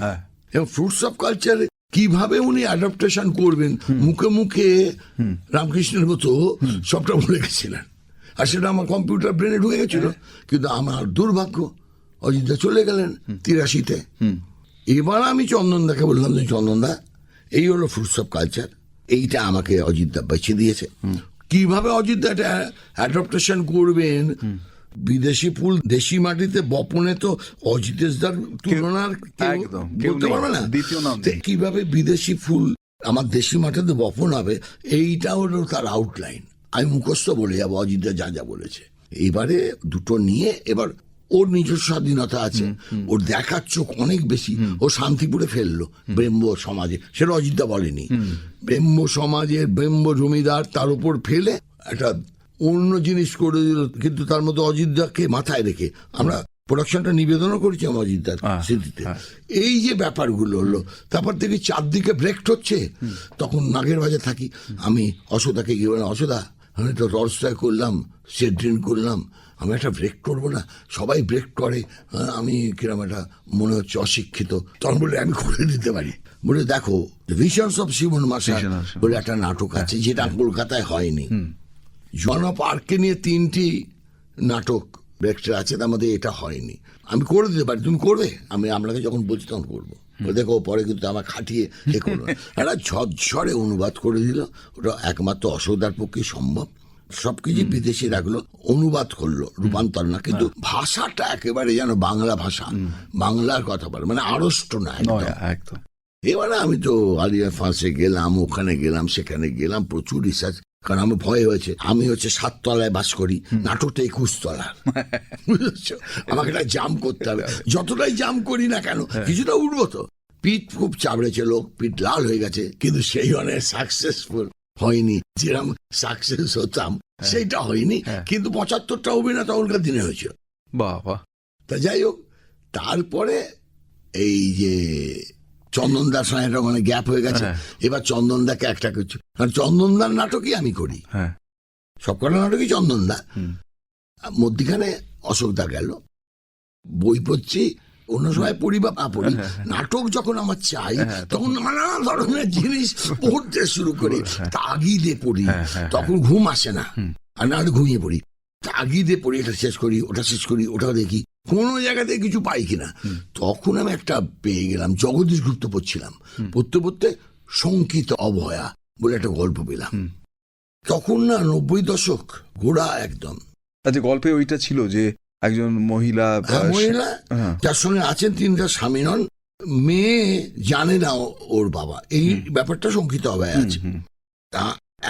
এবং ফ্রুটস অফ কালচার কিভাবে উনি অ্যাডাপ্টেশন করবেন, মুখে মুখে রামকৃষ্ণের মতো সবটা বলে গেছিলেন, আর সেটা আমার কম্পিউটার ব্রেনে ঢুকে গেছিল। কিন্তু আমার দুর্ভাগ্য, অজিতদা চলে গেলেন 83-তে। এবার আমি চন্দনদাকে বললাম যে চন্দনদা, এই হলো ফ্রুটস অফ কালচার, এইটা আমাকে অজিতদা বেছে দিয়েছে। কিভাবে অজিতদা এটা অ্যাডাপ্টেশন করবেন, বিদেশি ফুল দেশি মাটিতে বপনে তো অজিতেশদার তুলনার বলতে পারবে না। কিভাবে বিদেশি ফুল আমার দেশি মাটিতে বপন হবে, এইটা হলো তার আউটলাইন। আমি মুখস্থ বলে যাবো অজিতদা যা যা বলেছে। এবারে দুটো নিয়ে এবার ওর নিজস্ব স্বাধীনতা আছে, ওর দেখার চোখ অনেক বেশি। ও শান্তিপুরে ফেললো ব্রহ্ম সমাজে, সেটা অজিতদা বলেনি। ব্রহ্ম সমাজের ব্রহ্ম জমিদার তার উপর ফেলে একটা অন্য জিনিস করে দিল, কিন্তু তার মধ্যে অজিতদাকে মাথায় রেখে আমরা প্রোডাকশনটা নিবেদনও করেছি আমার অজিতদার স্মৃতিতে। এই যে ব্যাপারগুলো হলো, তারপর থেকে চারদিকে ব্রেক হচ্ছে। তখন নাগের বাজার থাকি আমি, অসদাকে গিয়ে বললাম অসদা আমি তো টলস্টয় করলাম, চেট্রিন করলাম, আমি একটা ব্রেক করবো না, সবাই ব্রেক করে, আমি কিরম একটা মনে হচ্ছে অশিক্ষিত। তখন বলে আমি করে দিতে পারি। বলে দেখো ভিশনস অফ সিমন মার্শাল বলে একটা নাটক আছে, যেটা কলকাতায় হয়নি। জন অফ আর্ককে নিয়ে 3টি নাটক ব্রেকটা আছে, তার মধ্যে এটা হয়নি। আমি করে দিতে পারি, তুমি করবে? আমি আপনাকে যখন বলছি তখন করবো। দেখো পরে কিন্তু আমার খাটিয়ে এ করবো। একটা ঝরঝরে অনুবাদ করে দিল, ওটা একমাত্র অসদার পক্ষে সম্ভব। সবকিছু বিদেশি রাখলো, অনুবাদ করলো, রূপান্তর না, কিন্তু ভাষাটা একেবারে যেন বাংলা ভাষা, বাংলার কথা বলে, মানে আড়ষ্ট না একদম। এবারে আমি তো আলিয়া ফাঁসে গেলাম, ওখানে গেলাম, সেখানে গেলাম, প্রচুর রিসার্চ, কারণ আমার ভয় হয়েছে। আমি হচ্ছে 7 তলায় বাস করি, নাটকটা 21 তলার, বুঝেছো? আমাকে একটা জাম করতে হবে, যতটাই জাম করি না কেন কিছুটা উঠবো তো। পিঠ খুব চাবড়েছে, লোক পিঠ লাল হয়ে গেছে, কিন্তু সেই অনেক সাকসেসফুল হয়নি, যেরকম সাকসেস হতাম সেইটা হয়নি। কিন্তু 75টা অভিনয় তখনকার দিনে হয়েছিল। বাবা। তা যাই হোক, তারপরে এই যে চন্দনদার সঙ্গে একটা মানে গ্যাপ হয়ে গেছে। এবার চন্দনদাকে একটা কিছু, কারণ চন্দনদার নাটকই আমি করি, সবকটা নাটকই চন্দনদা। মধ্যিখানে অশোকদা গেল, বই পড়ছি, অন্য সময় পড়ি বা না পড়ি, নাটক যখন আমার চাই তখন নানা ধরনের জিনিস পড়তে শুরু করি, তাগিদে পড়ি, তখন ঘুম আসে না, আর না ঘুমিয়ে পড়ি, তাগিদে পড়ি, এটা শেষ করি, ওটা শেষ করি, ওটাও দেখি, কোনো জায়গাতে কিছু পাই কিনা। তখন আমি একটা পেয়ে গেলাম, জগদীশ গুপ্ত পড়ছিলাম, পড়তে পড়তে শঙ্কিত অভয়া বলে একটা গল্প পেলাম। তখন না 90 দশক, গোড়া একদম। আচ্ছা, গল্পে ওইটা ছিল যে একজন মহিলা মহিলা যার সঙ্গে আছেন, তিনি তার স্বামী নন, মেয়ে জানে না ওর বাবা, এই ব্যাপারটা শঙ্কিত অভয়া আছে। তা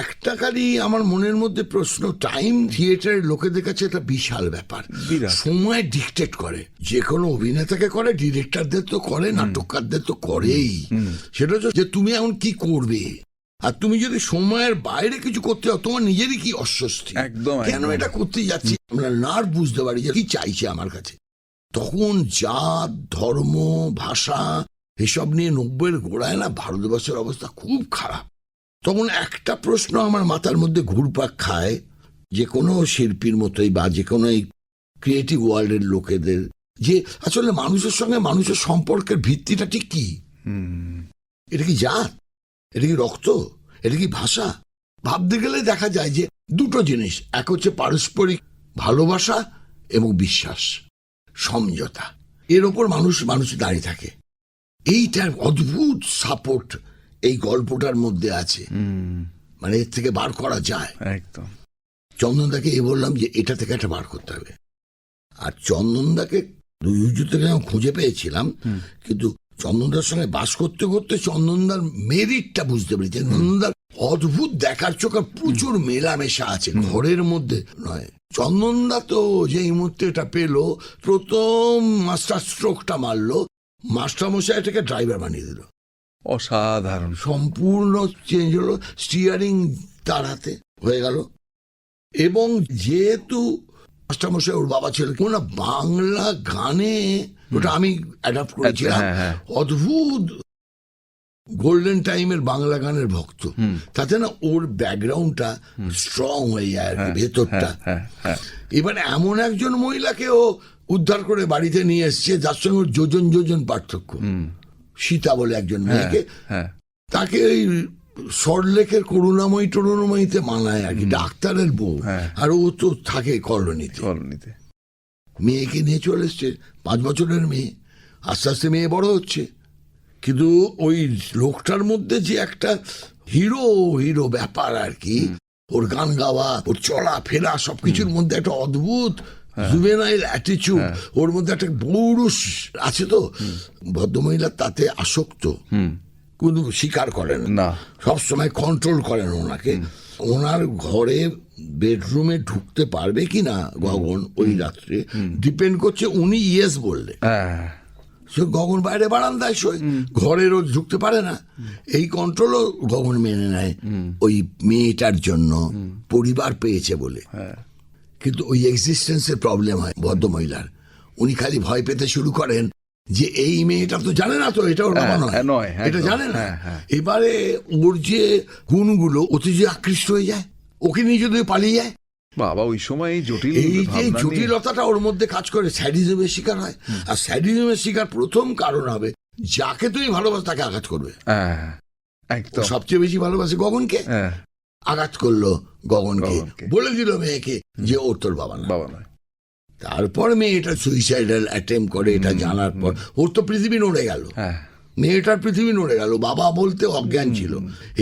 একটা খালি আমার মনের মধ্যে প্রশ্ন, টাইম থিয়েটারের লোকেদের কাছে এটা বিশাল ব্যাপার, সময় ডিকটেট করে, যে কোনো অভিনেতাকে করে, ডিরেক্টরদের তো করে, নাটককারদের তো করেই। সেটা হচ্ছে যে তুমি এখন কি করবে, আর তুমি যদি সময়ের বাইরে কিছু করতে যাও তোমার নিজেরই কি অস্বস্তি, কেন এটা করতে যাচ্ছি, আমরা নার্ভ বুঝতে পারি যে কি চাইছে আমার কাছে। তখন জাত, ধর্ম, ভাষা এসব নিয়ে 90-এর গোড়ায় না ভারতবর্ষের অবস্থা খুব খারাপ। তখন একটা প্রশ্ন আমার মাথার মধ্যে ঘুরপাক খায়, যে কোনো শিল্পীর মতোই বা যে কোনো এই ক্রিয়েটিভ ওয়ার্ল্ডের লোকেদের, যে আসলে মানুষের সঙ্গে মানুষের সম্পর্কের ভিত্তিটা ঠিক কি? এটা কি জাত, এটা কি রক্ত, এটা কি ভাষা? ভাবতে গেলে দেখা যায় যে দুটো জিনিস, এক হচ্ছে পারস্পরিক ভালোবাসা এবং বিশ্বাস, সমঝোতা, এর ওপর মানুষ দাঁড়িয়ে থাকে। এইটার অদ্ভুত সাপোর্ট এই গল্পটার মধ্যে আছে, মানে এর থেকে বার করা যায় একদম। চন্দনদাকে বললাম যে এটা থেকে একটা বার করতে হবে, আর চন্দনদাকে থেকে খুঁজে পেয়েছিলাম, কিন্তু চন্দনদার সঙ্গে বাস করতে করতে চন্দনদার মেরিটটা বুঝতে পেরেছি। চন্দনদার অদ্ভুত দেখার চোখে প্রচুর মেলামেশা আছে, ঘরের মধ্যে নয়। চন্দনদা তো যেই মুহূর্তে এটা পেলো, প্রথম মাস্টার স্ট্রোকটা মারলো, মাস্টারমশাই এটাকে ড্রাইভার বানিয়ে দিল, অসাধারণ, সম্পূর্ণ চেঞ্জ হলো, স্টিয়ারিং তার হাতে হয়ে গেল। এবং যেহেতু মাস্টারমশাই ওর বাবা ছিল, কোন বাংলা গানে ওটা আমি অ্যাডাপ্ট করেছিলাম, অদ্ভুত গোল্ডেন টাইমের বাংলা গানের ভক্ত, তাতে না ওর ব্যাকগ্রাউন্ডটা স্ট্রং হয়ে যায় আর কি, ভেতরটা। এবার এমন একজন মহিলাকে ও উদ্ধার করে বাড়িতে নিয়ে এসছে, যার সঙ্গে ওর যোজন পার্থক্য। সীতা বলে একজন মেয়েকে, তাকে ওই সরলেকের করুণাময়ীতে মানায় আর কি, ডাক্তারের বউ, আর ও তো থাকে কলোনিতে। মেয়েকে নিয়ে চলে এসছে, 5 বছরের মেয়ে, আস্তে আস্তে মেয়ে বড় হচ্ছে, কিন্তু ওই লোকটার মধ্যে যে একটা হিরো ব্যাপার আর কি, ওর গান গাওয়া, ওর চলা ফেরা, সবকিছুর মধ্যে একটা অদ্ভুত জুভেনাইল অ্যাটিটিউড, ওর মধ্যে একটা পৌরুষ আছে। তো ভদ্রমহিলা তাতে আসক্ত, কিন্তু স্বীকার করেন না, সবসময় কন্ট্রোল করেন ওনাকে। ওনার ঘরে বেডরুমে ঢুকতে পারবে কিনা গগন ওই রাত্রে ডিপেন্ড করছে উনি ইয়েস বললে। সে গগন বাইরে বারান্দায় শোয়, ঘরে রোজ ঢুকতে পারে না, এই কন্ট্রোলও গগন মেনে নেয় ওই মেয়েটার জন্য, পরিবার পেয়েছে বলে। কিন্তু ওই এক্সিস্টেন্সের প্রবলেম হয় ভদ্রমহিলার, উনি খালি ভয় পেতে শুরু করেন যে এই মেয়েটা তো জানে না, তো এটা ওর বাবা নয়, এটা জানে না। এবারে ওর যে গুণগুলো ওতে যে আকৃষ্ট হয়ে যায়, ওকে নিয়ে যদি পালিয়ে যায়, বাবা ওই সময় এই জটিলতাটা ওর মধ্যে কাজ করে, স্যাডিজমের শিকার হয়। আর স্যাডিজমের শিকার প্রথম কারণ হবে, যাকে তুমি ভালোবাসো তাকে আঘাত করবে। সবচেয়ে বেশি ভালোবাসে গগনকে, আঘাত করলো গগনকে, বলে দিল মেয়েকে যে ওর তোর বাবা নয়। তারপর মেয়েটা সুইসাইডাল অ্যাটেম্প করে, এটা জানার পর ওর তো পৃথিবী নড়ে গেল, মেয়েটার পৃথিবী নড়ে গেল, বাবা বলতে অজ্ঞান ছিল।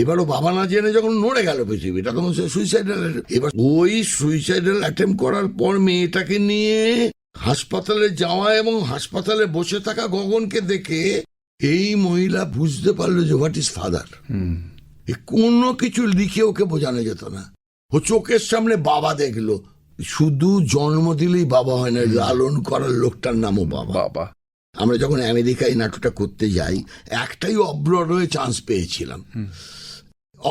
এবারও বাবা না জেনে যখন নড়ে গেল পৃথিবীটা, তখন সে সুইসাইডাল, এবার ওই সুইসাইডাল অ্যাটেম্প করার পর মেয়েটাকে নিয়ে হাসপাতালে যাওয়া এবং হাসপাতালে বসে থাকা গগনকে দেখে এই মহিলা বুঝতে পারলো যে হোয়াট ইজ ফাদার। কোনো কিছু লিখে ওকে বোঝানো যেত না, ও চোখের সামনে বাবা দেখলো। শুধু জন্ম দিলেই বাবা হয় না, লালন করার লোকটার নামও বাবা। আমরা যখন আমেরিকায় নাটকটা করতে যাই, একটাই অব্রডওয়ে চান্স পেয়েছিলাম,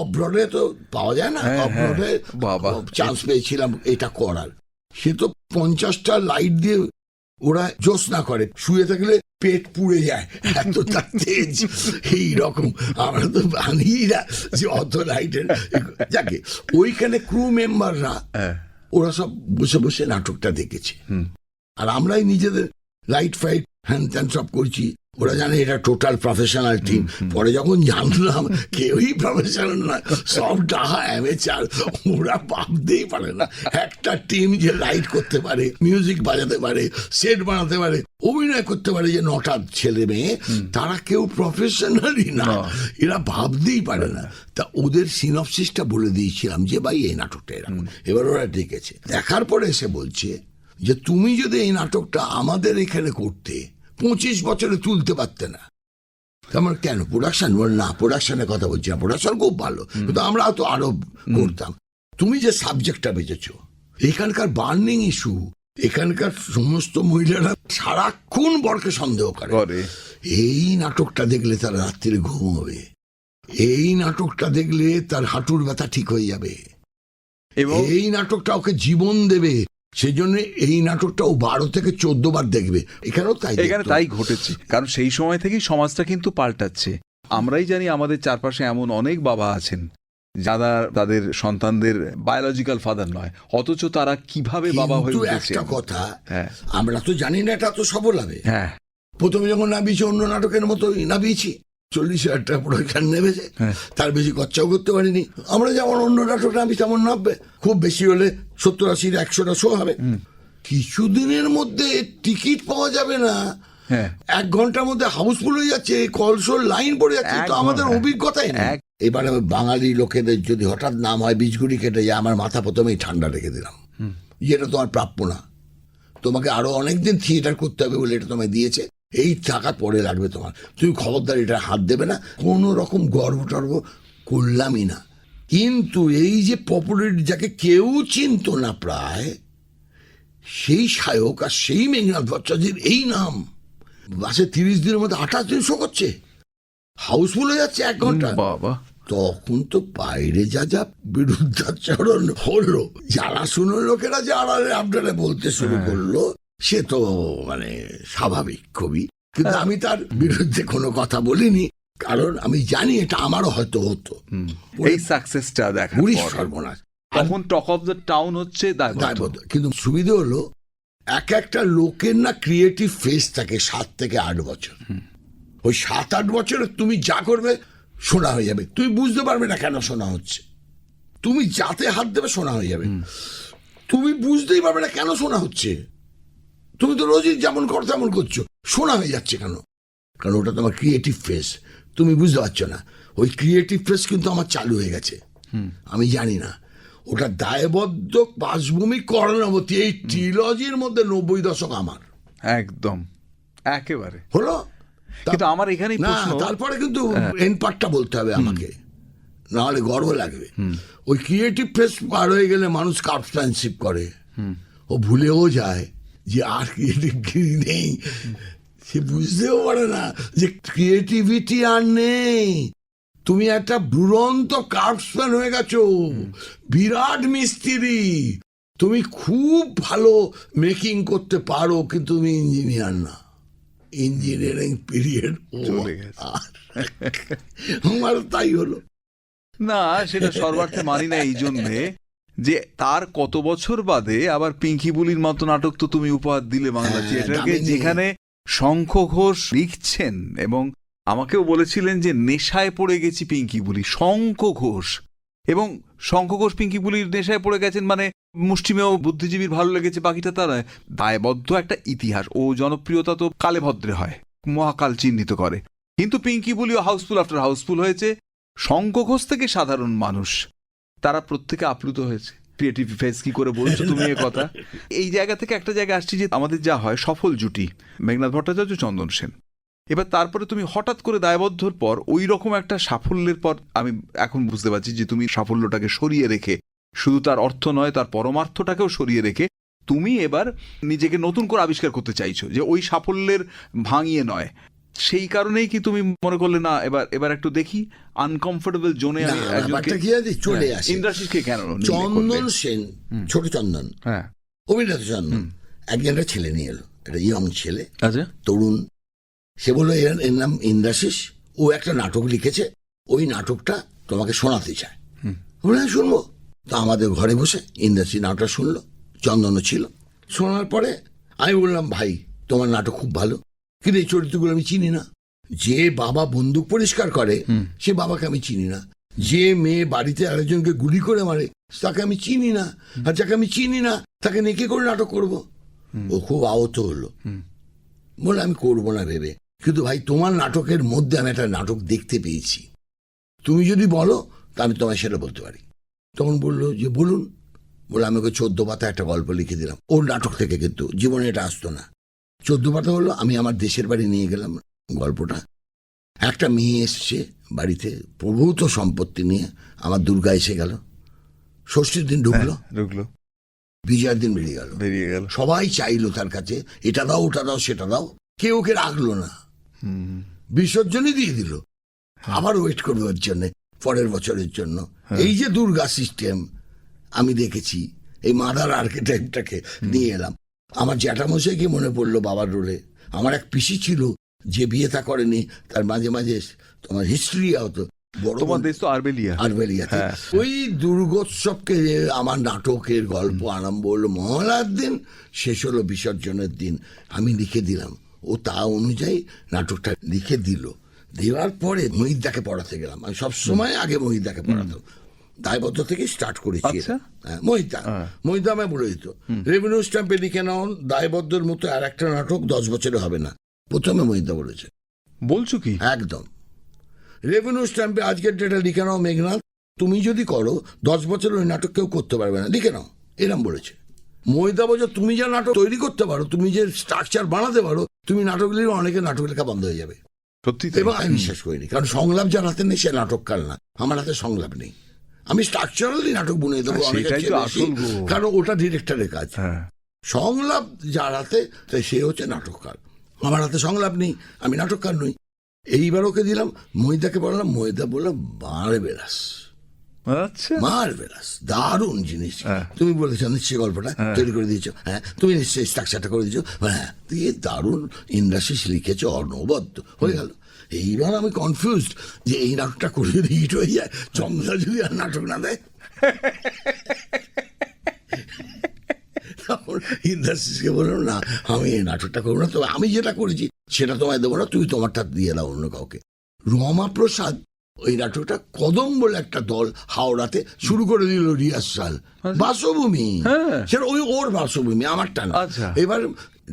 অব্রডওয়ে তো পাওয়া যায় না, অব্রডওয়ে চান্স পেয়েছিলাম এটা করার। সে তো 50টা লাইট দিয়ে ওরা জ্যোৎস্না করে, শুয়ে থাকলে পেট পুড়ে যায়, এত তার তেজ। এইরকম আমরা তো জানি না যে অত লাইটের। যাকে ওইখানে ক্রু মেম্বাররা ওরা সব বসে বসে নাটকটা দেখেছে, আর আমরাই নিজেদের লাইট ফাইট হ্যান ত্যান সব করছি, ওরা জানে এটা টোটাল প্রফেশনাল টিম। পরে যখন জানলাম কেউই প্রফেশনাল না, সব ডাহা অ্যামেচার, ওরা ভাবতেই পারে না একটা টিম যে লাইট করতে পারে, মিউজিক বাজাতে পারে, সেট বানাতে পারে, অভিনয় করতে পারে, যে 9টা ছেলে মেয়ে, তারা কেউ প্রফেশনালই না, এরা ভাবতেই পারে না। তা ওদের সিনপসিসটা বলে দিয়েছিলাম যে ভাই এই নাটকটা এরকম। এবার ওরা ডেকেছে, দেখার পরে এসে বলছে যে তুমি যদি এই নাটকটা আমাদের এখানে করতে 25 বছরে তুলতে পারতে না। আমার কেন প্রোডাকশন? বল না, প্রোডাকশনের কথা বলছি না, প্রোডাকশন খুব ভালো, কিন্তু আমরা তো আরো করতাম। তুমি যে সাবজেক্টটা বেঁচেছো, এখানকার বার্নিং ইস্যু, এখানকার সমস্ত মহিলারা সারাক্ষণ বরকে সন্দেহ করে। এই নাটকটা দেখলে তার রাত্রিরে ঘুম হবে, এই নাটকটা দেখলে তার হাঁটুর ব্যথা ঠিক হয়ে যাবে, এবং এই নাটকটা ওকে জীবন দেবে। সেই জন্য এই নাটকটা ও 12 থেকে 14 বার দেখবে। এখানেও তাই ঘটেছে, কারণ সেই সময় থেকেই সমাজটা কিন্তু পাল্টাচ্ছে। আমরাই জানি আমাদের চারপাশে এমন অনেক বাবা আছেন যারা তাদের সন্তানদের বায়োলজিক্যাল ফাদার নয়, অথচ তারা কিভাবে বাবা হয়ে উঠেছে। একটা কথা, আমরা তো জানি না এটা তো সফল হবে। হ্যাঁ, প্রথমে যখন নামিয়েছি অন্য নাটকের মতো নামিয়েছি, 40,000 টাকা প্রোডাকশন নেমেছে, তার বেশি খরচাও করতে পারিনি। আমরা যেমন অন্য নাটক নামি তেমন নামবে, খুব বেশি হলে 70-80 100টা শো হবে। কিছুদিনের মধ্যে টিকিট পাওয়া যাবে না, 1 ঘন্টার মধ্যে হাউসফুল হয়ে যাচ্ছে, কলসোর লাইন পড়ে যাচ্ছে। তো আমাদের অভিজ্ঞতাই না। এবার বাঙালি লোকেদের যদি হঠাৎ নাম হয় বীজগুড়ি কেটে যায়, আমার মাথা প্রথমেই ঠান্ডা রেখে দিলাম, যেটা তোমার প্রাপ্য না, তোমাকে আরো অনেকদিন থিয়েটার করতে হবে বলে এটা তোমায় দিয়েছে, এই টাকা পরে লাগবে তোমার, তুমি খবরদার এটা হাত দেবে না। কোনো রকম গর্ব টর্ব করলামই না। কিন্তু এই যে পপুলারিটি, যাকে কেউ চিনত না প্রায়, সেই সায়ক আর সেই মেঘনাথ ভট্টাচার্যের এই নাম মাসে 30 দিনের মধ্যে 28 দিন শো করছে, হাউসফুল হয়ে যাচ্ছে 1 ঘন্টা। বাবা, তখন তো বাইরে যা যা বিরুদ্ধাচরণ হলো, যারা শুনো লোকেরা যে আড়ালে আপনারা বলতে শুরু করলো, সে তো মানে স্বাভাবিক খুবই। কিন্তু আমি তার বিরুদ্ধে কোনো কথা বলিনি, কারণ আমি জানি এটা আমারও হয়তো হতো। এই সাকসেসটা দেখা সর্বনাশ, তখন টক অফ দ্য টাউন হচ্ছে দায়বদ্ধ। কিন্তু সুবিধা হলো একটা লোকের না ক্রিয়েটিভ ফেস থাকে 7 থেকে 8 বছর। ওই 7-8 বছরে তুমি যা করবে শোনা হয়ে যাবে, তুমি বুঝতে পারবে না কেন শোনা হচ্ছে। তুমি যাতে হাত দেবে শোনা হয়ে যাবে, তুমি বুঝতেই পারবে না কেন শোনা হচ্ছে। তুমি তো রোজই যেমন করো তেমন করছো, শোনা হয়ে যাচ্ছে কেন? কারণ ওটা তোমার ক্রিয়েটিভ ফেস, তুমি বুঝতে পারছো না। ওই ক্রিয়েটিভ ফেস কিন্তু আমার চালু হয়ে গেছে, আমি জানি না। ওটা দায়বদ্ধ, বাসভূমি, কর্ণাবতী, এই ট্রিলজির মধ্যে 90 দশক আমার একদম একেবারে হলো। কিন্তু আমার এখানেই প্রশ্ন, তারপরে কিন্তু এন্ড পার্টটা বলতে হবে আমাকে, নাহলে গর্ব লাগবে। ওই ক্রিয়েটিভ ফেস পার হয়ে গেলে মানুষ ক্রাফটম্যানশিপ করে, ও ভুলেও যায় যে আর ক্রিয়েটিভ নেই, সে বুঝতেও পারে না যে ক্রিয়েটিভিটি আর নেই। তুমি একটা দুরন্ত ক্রাফটসম্যান হয়ে গেছো, বিরাট মিস্ত্রি, তুমি খুব ভালো মেকিং করতে পারো, কিন্তু তুমি ইঞ্জিনিয়ার না। ইঞ্জিনিয়ারিং পিরিয়ড চলে গেছে, আমার তাই হলো না। সেটা সর্বার্থে মানি না, এই জন্যে যে তার কত বছর বাদে আবার পিঙ্কি বুলির মতো নাটক তো তুমি উপহার দিলে বাংলা থিয়েটারকে, যেখানে শঙ্খ ঘোষ লিখছেন এবং আমাকেও বলেছিলেন যে নেশায় পড়ে গেছি পিঙ্কি বুলি, শঙ্খ ঘোষ। এবং শঙ্খ ঘোষ পিঙ্কি বুলির নেশায় পড়ে গেছেন মানে মুষ্টিমেয় বুদ্ধিজীবীর ভালো লেগেছে, বাকিটা তারা দায়বদ্ধ একটা ইতিহাস। ও জনপ্রিয়তা তো কালে ভদ্রে হয়, মহাকাল চিহ্নিত করে। কিন্তু পিঙ্কি বুলিও হাউসফুল আফটার হাউসফুল হয়েছে। শঙ্খ ঘোষ থেকে সাধারণ মানুষ তারা প্রত্যেকে আপ্লুত হয়েছে। ক্রিয়েটিভ ফেস কি করে বলছো তুমি এ কথা? এই জায়গা থেকে একটা জায়গা আসছি যে আমাদের যা হয় সফল জুটি মেঘনাথ ভট্টাচার্য, চন্দন সেন। এবার তারপরে তুমি হঠাৎ করে দায়বদ্ধর পর ওই রকম একটা সাফল্যের পর আমি এখন বুঝতে পারছি যে তুমি সাফল্যটাকে সরিয়ে রেখে, শুধু তার অর্থ নয় তার পরমার্থটাকেও সরিয়ে রেখে তুমি এবার নিজেকে নতুন করে আবিষ্কার করতে চাইছো, যে ওই সাফল্যের ভাঙিয়ে নয়। সেই কারণেই কি তুমি মনে করলে না এবার একটু দেখি আনকমফোর্টেবল জোনে চলে আসি? ইন্দ্রাশিসকে কেন? চন্দন সেন, ছোট চন্দন, হ্যাঁ, অভিনেতা চন্দন, একজনটা ছেলে নিয়ে এলো, একটা ইয়ং ছেলে, আচ্ছা, তরুণ। সে বললো এর নাম ইন্দ্রাশিস, ও একটা নাটক লিখেছে, ওই নাটকটা তোমাকে শোনাতে চায়। বলে শুনবো। তো আমাদের ঘরে বসে ইন্দ্রাশিস নাটকটা শুনলো, চন্দনও ছিল। শোনার পরে আমি বললাম, ভাই তোমার নাটক খুব ভালো, কিন্তু এই চরিত্রগুলো আমি চিনি না। যে বাবা বন্দুক পরিষ্কার করে সে বাবাকে আমি চিনি না। যে মেয়ে বাড়িতে আরেকজনকে গুলি করে মারে তাকে আমি চিনি না। আর যাকে আমি চিনি না তাকে নিয়ে কি করে নাটক করব? ও খুব আহত হলো, বলে আমি করবো না ভেবে। কিন্তু ভাই তোমার নাটকের মধ্যে আমি একটা নাটক দেখতে পেয়েছি, তুমি যদি বলো তা আমি তোমায় সেটা বলতে পারি। তখন বললো যে বলুন। বলে আমি ওকে 14 পাতা একটা গল্প লিখে দিলাম ওর নাটক থেকে, কিন্তু জীবনে এটা আসতো না। 14 পাতা হলো, আমি আমার দেশের বাড়ি নিয়ে গেলাম গল্পটা। একটা মেয়ে এসছে বাড়িতে প্রভূত সম্পত্তি নিয়ে, আমার দুর্গা এসে গেল, ষষ্ঠীর দিন ঢুকলো, বিজয়ের দিন বেরিয়ে গেল। সবাই চাইলো তার কাছে এটা দাও ওটা দাও সেটা দাও, কেউ ওকে রাখলো না, বিসর্জনই দিয়ে দিল। আবার ওয়েট করবে ওর জন্য পরের বছরের জন্য। এই যে দুর্গা সিস্টেম আমি দেখেছি, এই মাদার আর্কিটেক্টটাকে নিয়ে এলাম। আমার জ্যাঠামশাইকে মনে পড়লো বাবার রোলে। আমার এক পিসি ছিল যে বিয়ে থা করেনি, তার মাঝে মাঝে তোমার হিস্ট্রি হতো। তোমার দেশ তো আরবেলিয়াতে। ওই দুর্গোৎসবকে আমার নাটকের গল্প আরম্ভ হলো মহালয়ার দিন, শেষ হলো বিসর্জনের দিন। আমি লিখে দিলাম, ও তা অনুযায়ী নাটকটা লিখে দিল। দেওয়ার পরে মহিদাকে পড়াতে গেলাম। আমি সবসময় আগে মহিদাকে পড়াতাম, দায়বদ্ধ থেকে স্টার্ট করেছি। মহিদা আমায় বলে দিত রেভিনিউ স্ট্যাম্পে লিখে নাও দায়বদ্ধর মতো আর একটা নাটক 10 বছরে হবে না। প্রথমে মহিদা বলেছে। বলছো কি? একদম। রেভিনিউ স্ট্যাম্পে আজকের ডেটা লিখে নাও মেঘনাথ, তুমি যদি করো 10 বছর ওই নাটক কেউ করতে পারবে না, লিখে নাও, এরম বলেছে। মহিদা বলছে তুমি যা নাটক তৈরি করতে পারো, তুমি যে স্ট্রাকচার বানাতে পারো, তুমি নাটক লিখে অনেকে নাটক লেখা বন্ধ হয়ে যাবে। সত্যি? এবং আমি বিশ্বাস করিনি, কারণ সংলাপ যার হাতে নেই সে নাটককার না। আমার হাতে সংলাপ নেই, আমি স্ট্রাকচারালি নাটক বুনে দেবো, কারণ ওটা ডিরেক্টরের কাজ। সংলাপ যার হাতে সে হচ্ছে নাটককার। আমার হাতে সংলাপ নেই, আমি নাটককার নই। এইবার ওকে দিলাম, মহিদাকে বললাম, মহিদা বললাম মার্ভেলাস, মার্ভেলাস, দারুণ জিনিস। তুমি বলেছো নিশ্চয়ই গল্পটা তৈরি করে দিয়েছো, হ্যাঁ তুমি নিশ্চয়ই স্ট্রাকচারটা করে দিয়েছো, হ্যাঁ তুই দারুণ ইন্ডাস্ট্রিজ লিখেছো, অনবদ্য হয়ে গেল। এইবার আমি কনফিউজড যে এই নাটকটা করে যদি হিট হয়ে যায়, চন্দ্রা যদি আর নাটক না দেয়, তখন ইন্ডাস্ট্রিজকে বললাম না আমি এই নাটকটা করবো না, তবে আমি যেটা করেছি সেটা তোমায় দেবো না, তুমি তোমারটা দিয়ে দাও অন্য কাউকে। রমাপ্রসাদ ওই নাটকটা কদম বলে একটা দল হাওড়াতে শুরু করে দিল রিহার্সাল, বাসভূমি, সেটা ওই ওর বাসভূমি, আমারটা না। এবার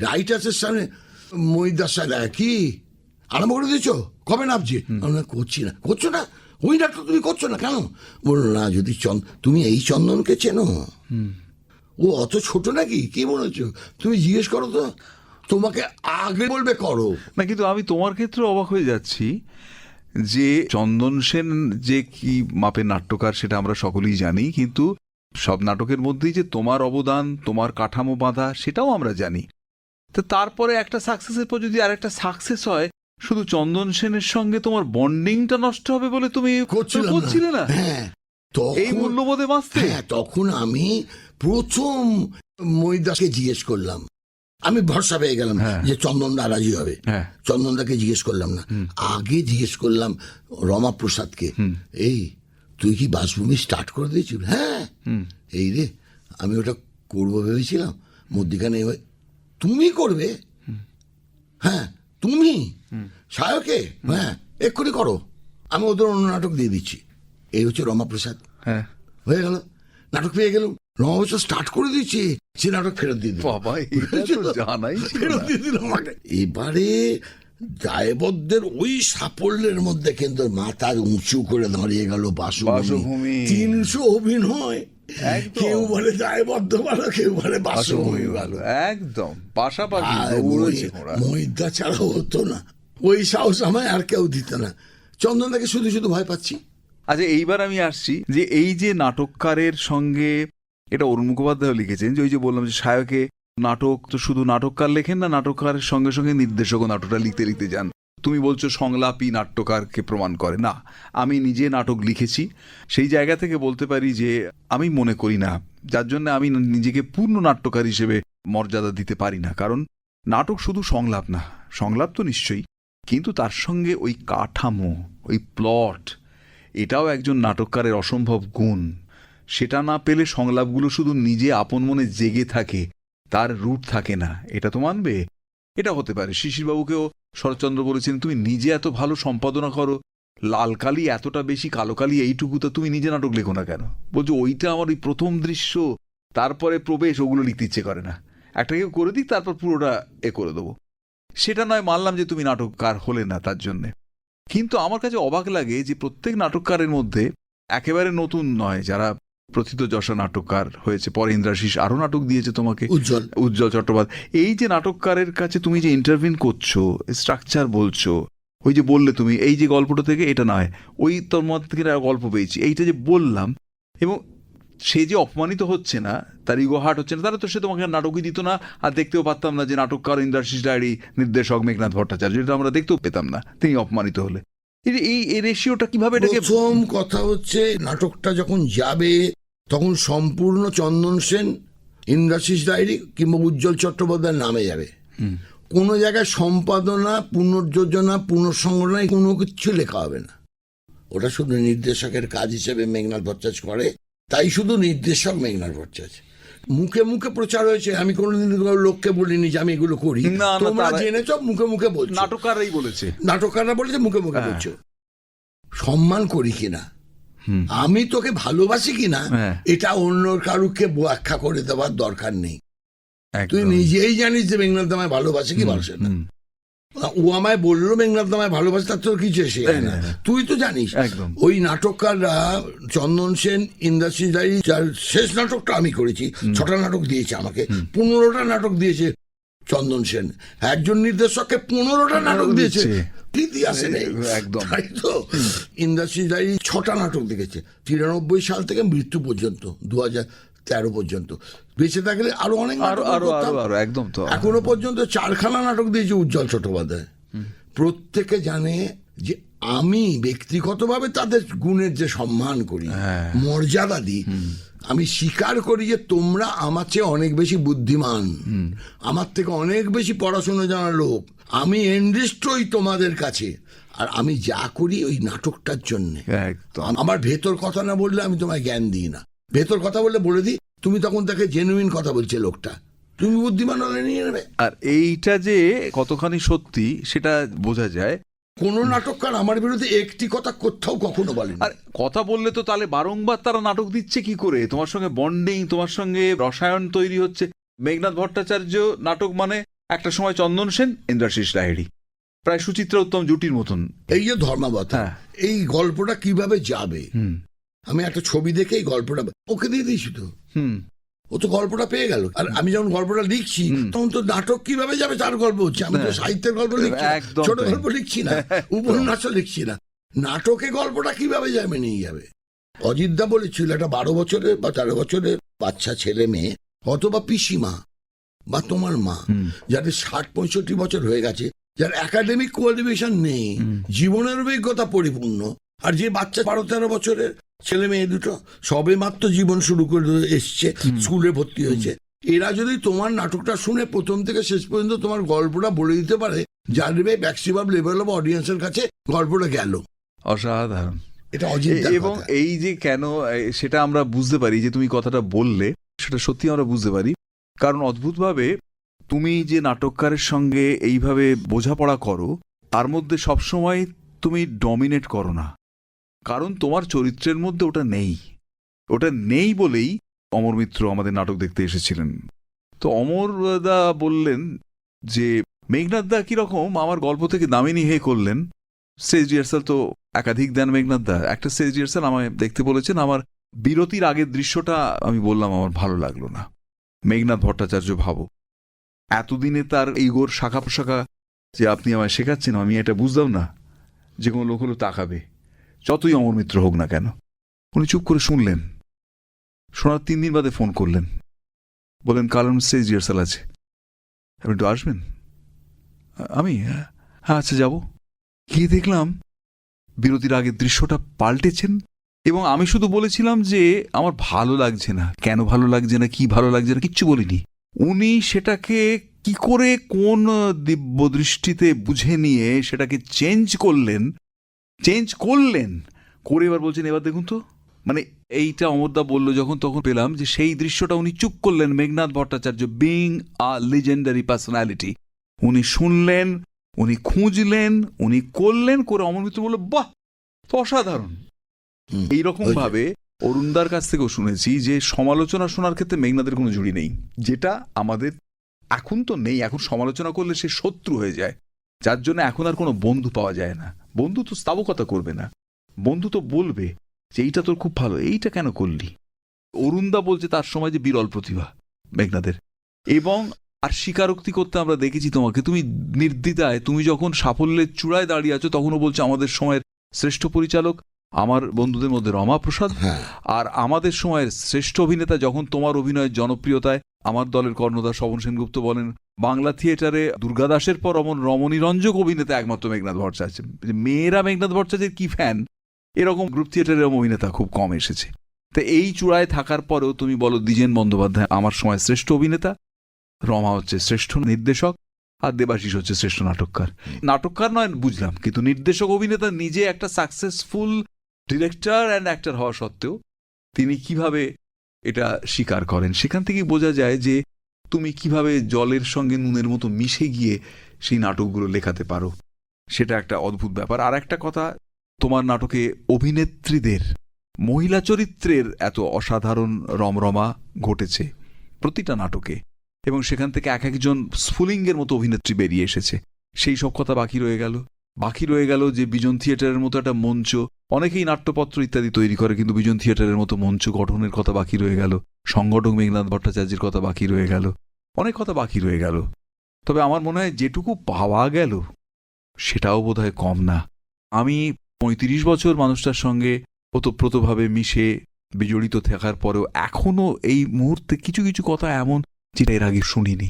রাইটার্সের সামনে মহিদার সাথে কি আরম্ভ করে দিয়েছো, কবে নামছি? আমরা করছি না। করছো না? ওই নাটক তুমি করছো না কেন? বললো না, যদি তুমি এই চন্দনকে চেনো, ও অত ছোট নাকি, কি মনে হচ্ছে? তুমি জিজ্ঞেস করো তো, তোমাকে আগে বলবে করো না। কিন্তু আমি তোমার ক্ষেত্রে অবাক হয়ে যাচ্ছি যে চন্দন সেন যে কি মাপের নাট্যকার সেটা আমরা সকলেই জানি, কিন্তু সব নাটকের মধ্যেই যে তোমার অবদান, তোমার কাঠামো বাঁধা, সেটাও আমরা জানি। তো তারপরে একটা সাকসেসের পর যদি আর একটা সাকসেস হয়, শুধু চন্দন সেনের সঙ্গে তোমার বন্ডিংটা নষ্ট হবে বলে তুমি করছিলে না? এই মূল্যবোধে বাঁচতে। তখন আমি প্রথম মহিদাকে জিজ্ঞেস করলাম, আমি ভরসা পেয়ে গেলাম যে চন্দনদা রাজি হবে। চন্দনদাকে জিজ্ঞেস করলাম না, আগে জিজ্ঞেস করলাম রমাপ্রসাদকে, এই তুই কি বাসভূমি স্টার্ট করে দিয়েছিস? হ্যাঁ। এই রে, আমি ওটা করবো ভেবেছিলাম, মধ্যিখানে তুমি করবে? হ্যাঁ তুমি সায়কে, হ্যাঁ এক্ষুনি করো, আমি ওদের অন্য নাটক দিয়ে দিচ্ছি। এই হচ্ছে রমাপ্রসাদ। হয়ে গেল, নাটক পেয়ে গেলাম, রমাপ্রসাদ স্টার্ট করে দিচ্ছে, সে নাটক ফেরত দিয়ে দিল। ফেরত দিয়ে দিল আমাকে। এবারে দায়বদ্ধের ওই সাফল্যের মধ্যে কিন্তু মাথা উঁচু করে দাঁড়িয়ে গেল বাসভূমি। 300 অভিনয়, কেউ বলে দায়বদ্ধ ভালো, কেউ বলে বাসভূমি ভালো, একদম পাশাপাশি। মহিদা ছাড়া হতো না, ওই সাহস আমায় আর কেউ দিত না। চন্দনদাকে শুধু শুধু ভয় পাচ্ছি। আচ্ছা, এইবার আমি আসছি যে এই যে নাটককারের সঙ্গে, এটা অরুণ মুখোপাধ্যায় লিখেছেন যে ওই যে বললাম যে সায়কে নাটক তো শুধু নাটককার লেখেন না, নাটককারের সঙ্গে সঙ্গে নির্দেশকও নাটকটা লিখতে লিখতে যান। তুমি বলছো সংলাপই নাট্যকারকে প্রমাণ করে না, আমি নিজে নাটক লিখেছি, সেই জায়গা থেকে বলতে পারি যে আমি মনে করি না, যার জন্য আমি নিজেকে পূর্ণ নাট্যকার হিসেবে মর্যাদা দিতে পারি না। কারণ নাটক শুধু সংলাপ না, সংলাপ তো নিশ্চয়ই, কিন্তু তার সঙ্গে ওই কাঠামো, ওই প্লট, এটাও একজন নাটককারের অসম্ভব গুণ। সেটা না পেলে সংলাপগুলো শুধু নিজে আপন মনে জেগে থাকে, তার রুট থাকে না। এটা তো মানবে। এটা হতে পারে শিশিরবাবুকেও শরৎচন্দ্র বলেছেন তুমি নিজে এত ভালো সম্পাদনা করো, লাল কালি এতটা বেশি, কালো কালি এইটুকু, তো তুমি নিজে নাটক লেখো না কেন? বলছো ওইটা আমার ওই প্রথম দৃশ্য, তারপরে প্রবেশ, ওগুলো লিখতে ইচ্ছে করে না, একটা কেউ করে দিক তারপর পুরোটা করে দেবো। সেটা নয়, মানলাম যে তুমি নাটককার হলে না তার জন্যে, কিন্তু আমার কাছে অবাক লাগে যে প্রত্যেক নাটককারের মধ্যে একেবারে নতুন নয়, যারা প্রথিতযশা নাটককার হয়েছে, পরে ইন্দ্রাশিস আরো নাটক দিয়েছে তোমাকে, উজ্জ্বল চট্টোপাধ্যায়, এই যে নাটককারের কাছে তুমি যে ইন্টারভিউ করছো, স্ট্রাকচার বলছো, ওই যে বললে তুমি এই যে গল্পটা থেকে এটা নয়, ওই তোর মধ্যে থেকে গল্প পেয়েছি, এইটা যে বললাম, এবং সে যে অপমানিত হচ্ছে না, তার ইগো হার্ট হচ্ছে না, তাহলে তো সে তোমাকে নাটকই দিত না, আর দেখতেও পারতাম না যে নাটককার ইন্দ্রাশিস ডায়েরি, নির্দেশক মেঘনাদ ভট্টাচার্য, এটা আমরা দেখতেও পেতাম না তিনি অপমানিত হলে। এই রেশিওটা কিভাবে এটাকে? প্রথম কথা হচ্ছে, নাটকটা যখন যাবে তখন সম্পূর্ণ চন্দন সেন, ইন্দ্রাশিস ডায়েরি কিংবা উজ্জ্বল চট্টোপাধ্যায়ের নামে যাবে। কোনো জায়গায় সম্পাদনা, পুনর্যোজনা, পুনঃসংগঠনা কোনো কিছু লেখা হবে না। ওটা শুধু নির্দেশকের কাজ হিসেবে মেঘনাদ ভট্টাচার্য করে, তাই শুধু নির্দেশক মেঘনাদ ভট্টাচার্য। মুখে মুখে প্রচার হয়েছে, আমি কোনোদিন লোককে বলিনি যে আমি এগুলো করি, তোমরা জেনেছ, মুখে মুখে বলছো, নাটককাররাই বলেছে, নাটককাররা বলেছে, মুখে মুখে বলছো। সম্মান করি কিনা, আমি তোকে ভালোবাসি কিনা, এটা অন্য কারুকে ব্যাখ্যা করে দেওয়ার দরকার নেই। তুই নিজেই জানিস যে মেঘনাদ আমায় ভালোবাসে কি ভালোবাসে না। ও আমায় বললো মেঘনাদ আমায় ভালোবাসে, তার তোর কিছু এসে না, তুই তো জানিস। ওই নাটককাররা, চন্দন সেন, ইন্দ্রাশিস ডায়েরি, যার শেষ নাটকটা আমি করেছি, 6টা নাটক দিয়েছে আমাকে, 15টা নাটক দিয়েছে চন্দন সেন, একজন নির্দেশককে 15টা নাটক দিয়েছে, ইতিহাসে নেই। তাই তো ইন্দ্রাশিস ডায়েরি 6টা নাটক দেখেছে, 93 সাল থেকে মৃত্যু পর্যন্ত, 2013 পর্যন্ত, বেঁচে থাকলে আরো অনেক একদম। তো এখনো পর্যন্ত 4খানা নাটক দিয়েছে উজ্জ্বল চট্টোপাধ্যায়। প্রত্যেকে জানে যে আমি ব্যক্তিগতভাবে তাদের গুণের যে সম্মান করি, মর্যাদা দিই। আমি স্বীকার করি যে তোমরা আমার চেয়ে অনেক বেশি বুদ্ধিমান, আমার থেকে অনেক বেশি পড়াশোনা জানা লোক, আমি এন্ড্রিস্টই তোমাদের কাছে, আর আমি যা করি ওই নাটকটার জন্য। আমার ভেতর কথা না বললে আমি তোমায় জ্ঞান দিই না, ভেতর কথা বললে বলে দিই, তুমি তখন তাকে জেনুইন কথা বলছে লোকটা, তুমি বুদ্ধিমান হলে নিয়ে নেবে। আর এইটা যে কতখানি সত্যি সেটা বোঝা যায়। কোন নাটককার আমার বিরুদ্ধে একটি কথা কোথাও কখনো বলেনি। আর কথা বললে তো তাহলে বারংবার তারা নাটক দিচ্ছে কি করে? তোমার সঙ্গে বন্ডিং, তোমার সঙ্গে রসায়ন তৈরি হচ্ছে। মেঘনাদ ভট্টাচার্য নাটক মানে একটা সময় চন্দন সেন, ইন্দ্রাশিস ডায়েরি, প্রায় সুচিত্রা উত্তম জুটির মতন। এই যে ধর্মাবতা, এই গল্পটা কিভাবে যাবে, আমি একটা ছবি দেখে এই গল্পটা ওকে দিয়ে দিয়েছি, তো ও তো গল্পটা পেয়ে গেল। আর আমি যখন গল্পটা লিখছি তখন তো নাটক কিভাবে যাবে তার গল্প হচ্ছে, আমি তো সাহিত্যের গল্প লিখছি, ছোট গল্প লিখছি না, উপন্যাসও লিখছি না, নাটকে গল্পটা কিভাবে যাবে নিয়ে যাবে। অজিতদা বলেছিল একটা 12 বছরের বা 13 বছরের বাচ্চা ছেলে মেয়ে, অথবা পিসিমা বা তোমার মা, যাদের 60-65 বছর হয়ে গেছে, যার একাডেমিক কোয়ালিফিকেশন নেই, জীবনের অভিজ্ঞতা পরিপূর্ণ, আর যে বাচ্চা 12-13 বছরের ছেলে মেয়ে দুটো সবে মাত্র জীবন শুরু করে এসছে, স্কুলে ভর্তি হয়েছে, এরা যদি তোমার নাটকটা শুনে প্রথম থেকে শেষ পর্যন্ত তোমার গল্পটা বলে দিতে পারে, জানবে ম্যাক্সিমাম লেভেল অফ অডিয়েন্সের কাছে গল্পটা গেল। অসাধারণ। এটা অজিত। এবং এই যে কেন সেটা আমরা বুঝতে পারি, যে তুমি কথাটা বললে সেটা সত্যি আমরা বুঝতে পারি, কারণ অদ্ভুতভাবে তুমি যে নাটককারের সঙ্গে এইভাবে বোঝাপড়া করো, তার মধ্যে সবসময় তুমি ডমিনেট করো না, কারণ তোমার চরিত্রের মধ্যে ওটা নেই। ওটা নেই বলেই অমর মিত্র আমাদের নাটক দেখতে এসেছিলেন। তো অমর দা বললেন যে মেঘনাদ দা কিরকম আমার গল্প থেকে দামিনী হে করলেন, স্টেজ রিহার্সাল তো একাধিক দেন মেঘনাদ দা, একটা স্টেজ রিহার্সাল আমায় দেখতে বলেছেন, আমার বিরতির আগের দৃশ্যটা আমি বললাম আমার ভালো লাগলো না। মেঘনাদ ভট্টাচার্য ভাবো, এতদিনে তার ইগোর শাখা প্রশাখা যে আপনি আমায় শেখাচ্ছেন, আমি এটা বুঝতাম না, যে কোনো লোক হলো তাকাবে, যতই অমর মিত্র হোক না কেন। উনি চুপ করে শুনলেন, শোনার 3 দিন বাদে ফোন করলেন, বলেন কাল স্টেজ রিহার্সাল আছে, আপনি একটু আসবেন? আমি হ্যাঁ আচ্ছা যাব। গিয়ে দেখলাম বিরতির আগের দৃশ্যটা পাল্টেছেন, এবং আমি শুধু বলেছিলাম যে আমার ভালো লাগছে না, কেন ভালো লাগছে না, কি ভালো লাগছে না, কিচ্ছু বলিনি। উনি সেটাকে কি করে কোন দিব্য দৃষ্টিতে বুঝে নিয়ে সেটাকে চেঞ্জ করলেন করে এবার বলছেন এবার দেখুন তো। মানে এইটা অমরদা বললো যখন, তখন পেলাম যে সেই দৃশ্যটা উনি চুপ করলেন। Meghnad Bhattacharya being a legendary personality, উনি শুনলেন, উনি খুঁজলেন, উনি করলেন, করে অমর মিত্র বলল বাহ তো অসাধারণ। এইরকম ভাবে অরুণদার কাছ থেকেও শুনেছি যে সমালোচনা শোনার ক্ষেত্রে মেঘনাদের কোনো জুড়ি নেই, যেটা আমাদের এখন তো নেই। এখন সমালোচনা করলে সে শত্রু হয়ে যায়, যার জন্য এখন আর কোনো বন্ধু পাওয়া যায় না। বন্ধু তো স্থাবকতা করবে না, বন্ধু তো বলবে যে এইটা তোর খুব ভালো, এইটা কেন করলি। অরুণদা বলছে তার সময় যে বিরল প্রতিভা মেঘনাদের, এবং আর স্বীকারোক্তি করতে আমরা দেখেছি তোমাকে, তুমি নির্দ্বিধায়, তুমি যখন সাফল্যের চূড়ায় দাঁড়িয়ে আছো তখনও বলছো আমাদের সময়ের শ্রেষ্ঠ পরিচালক আমার বন্ধুদের মধ্যে রমা প্রসাদ, আর আমাদের সময়ের শ্রেষ্ঠ অভিনেতা যখন তোমার অভিনয়ের জনপ্রিয়তায় আমার দলের কর্ণধার স্বপন সেনগুপ্ত বলেন বাংলা থিয়েটারে দুর্গাদাসের পর রমণীরঞ্জক অভিনেতা একমাত্র মেঘনাদ ভট্টাচার্য। মেয়েরা মেঘনাদ ভট্টাচার্যের কি ফ্যান, এরকম গ্রুপ থিয়েটারের অভিনেতা খুব কম এসেছে। তো এই চূড়ায় থাকার পরেও তুমি বলো দ্বিজেন বন্দ্যোপাধ্যায় আমার সময় শ্রেষ্ঠ অভিনেতা, রমা হচ্ছে শ্রেষ্ঠ নির্দেশক, আর দেবাশিস হচ্ছে শ্রেষ্ঠ নাটককার। নাটককার নয় বুঝলাম, কিন্তু নির্দেশক অভিনেতা নিজে একটা সাকসেসফুল ডিরেক্টর অ্যান্ড অ্যাক্টর হওয়া সত্ত্বেও তিনি কিভাবে এটা স্বীকার করেন, সেখান থেকেই বোঝা যায় যে তুমি কিভাবে জলের সঙ্গে নুনের মতো মিশে গিয়ে সেই নাটকগুলো লেখাতে পারো। সেটা একটা অদ্ভুত ব্যাপার। আর একটা কথা, তোমার নাটকে অভিনেত্রীদের মহিলা চরিত্রের এত অসাধারণ রমরমা ঘটেছে প্রতিটা নাটকে, এবং সেখান থেকে এক একজন স্ফুলিঙ্গের মতো অভিনেত্রী বেরিয়ে এসেছে। সেই সব কথা বাকি রয়ে গেল। বাকি রয়ে গেল যে বিজন থিয়েটারের মতো একটা মঞ্চ, অনেকেই নাট্যপত্র ইত্যাদি তৈরি করে, কিন্তু বিজন থিয়েটারের মতো মঞ্চ গঠনের কথা বাকি রয়ে গেল। সংগঠক মেঘনাদ ভট্টাচার্যের কথা বাকি রয়ে গেল, অনেক কথা বাকি রয়ে গেল। তবে আমার মনে হয় যেটুকু পাওয়া গেল সেটাও বোধহয় কম না। আমি ৩৫ বছর মানুষটার সঙ্গে ওতপ্রোতভাবে মিশে বিজড়িত থাকার পরেও এখনো এই মুহূর্তে কিছু কিছু কথা এমন যেটা এর আগে শুনিনি।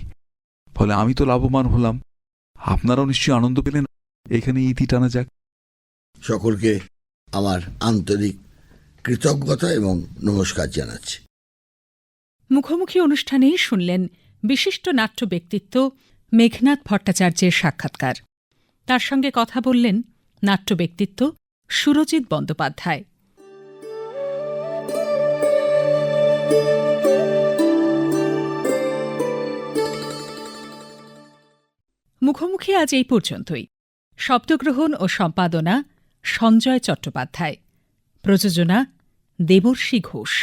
ফলে আমি তো লাভবান হলাম, আপনারাও নিশ্চয়ই আনন্দ পেলেন। এখানে ইতি টানা যাক। সকলকে আমার আন্তরিক কৃতজ্ঞতা এবং নমস্কার জানাচ্ছি। মুখোমুখি অনুষ্ঠানেই শুনলেন বিশিষ্ট নাট্য ব্যক্তিত্ব মেঘনাদ ভট্টাচার্যের সাক্ষাৎকার। তার সঙ্গে কথা বললেন নাট্য ব্যক্তিত্ব সুরজিৎ বন্দ্যোপাধ্যায়। মুখোমুখি আজ এই পর্যন্তই। শব্দগ্রহণ ও সম্পাদনা সঞ্জয় চট্টোপাধ্যায়, প্রযোজনা দেবর্ষী ঘোষ।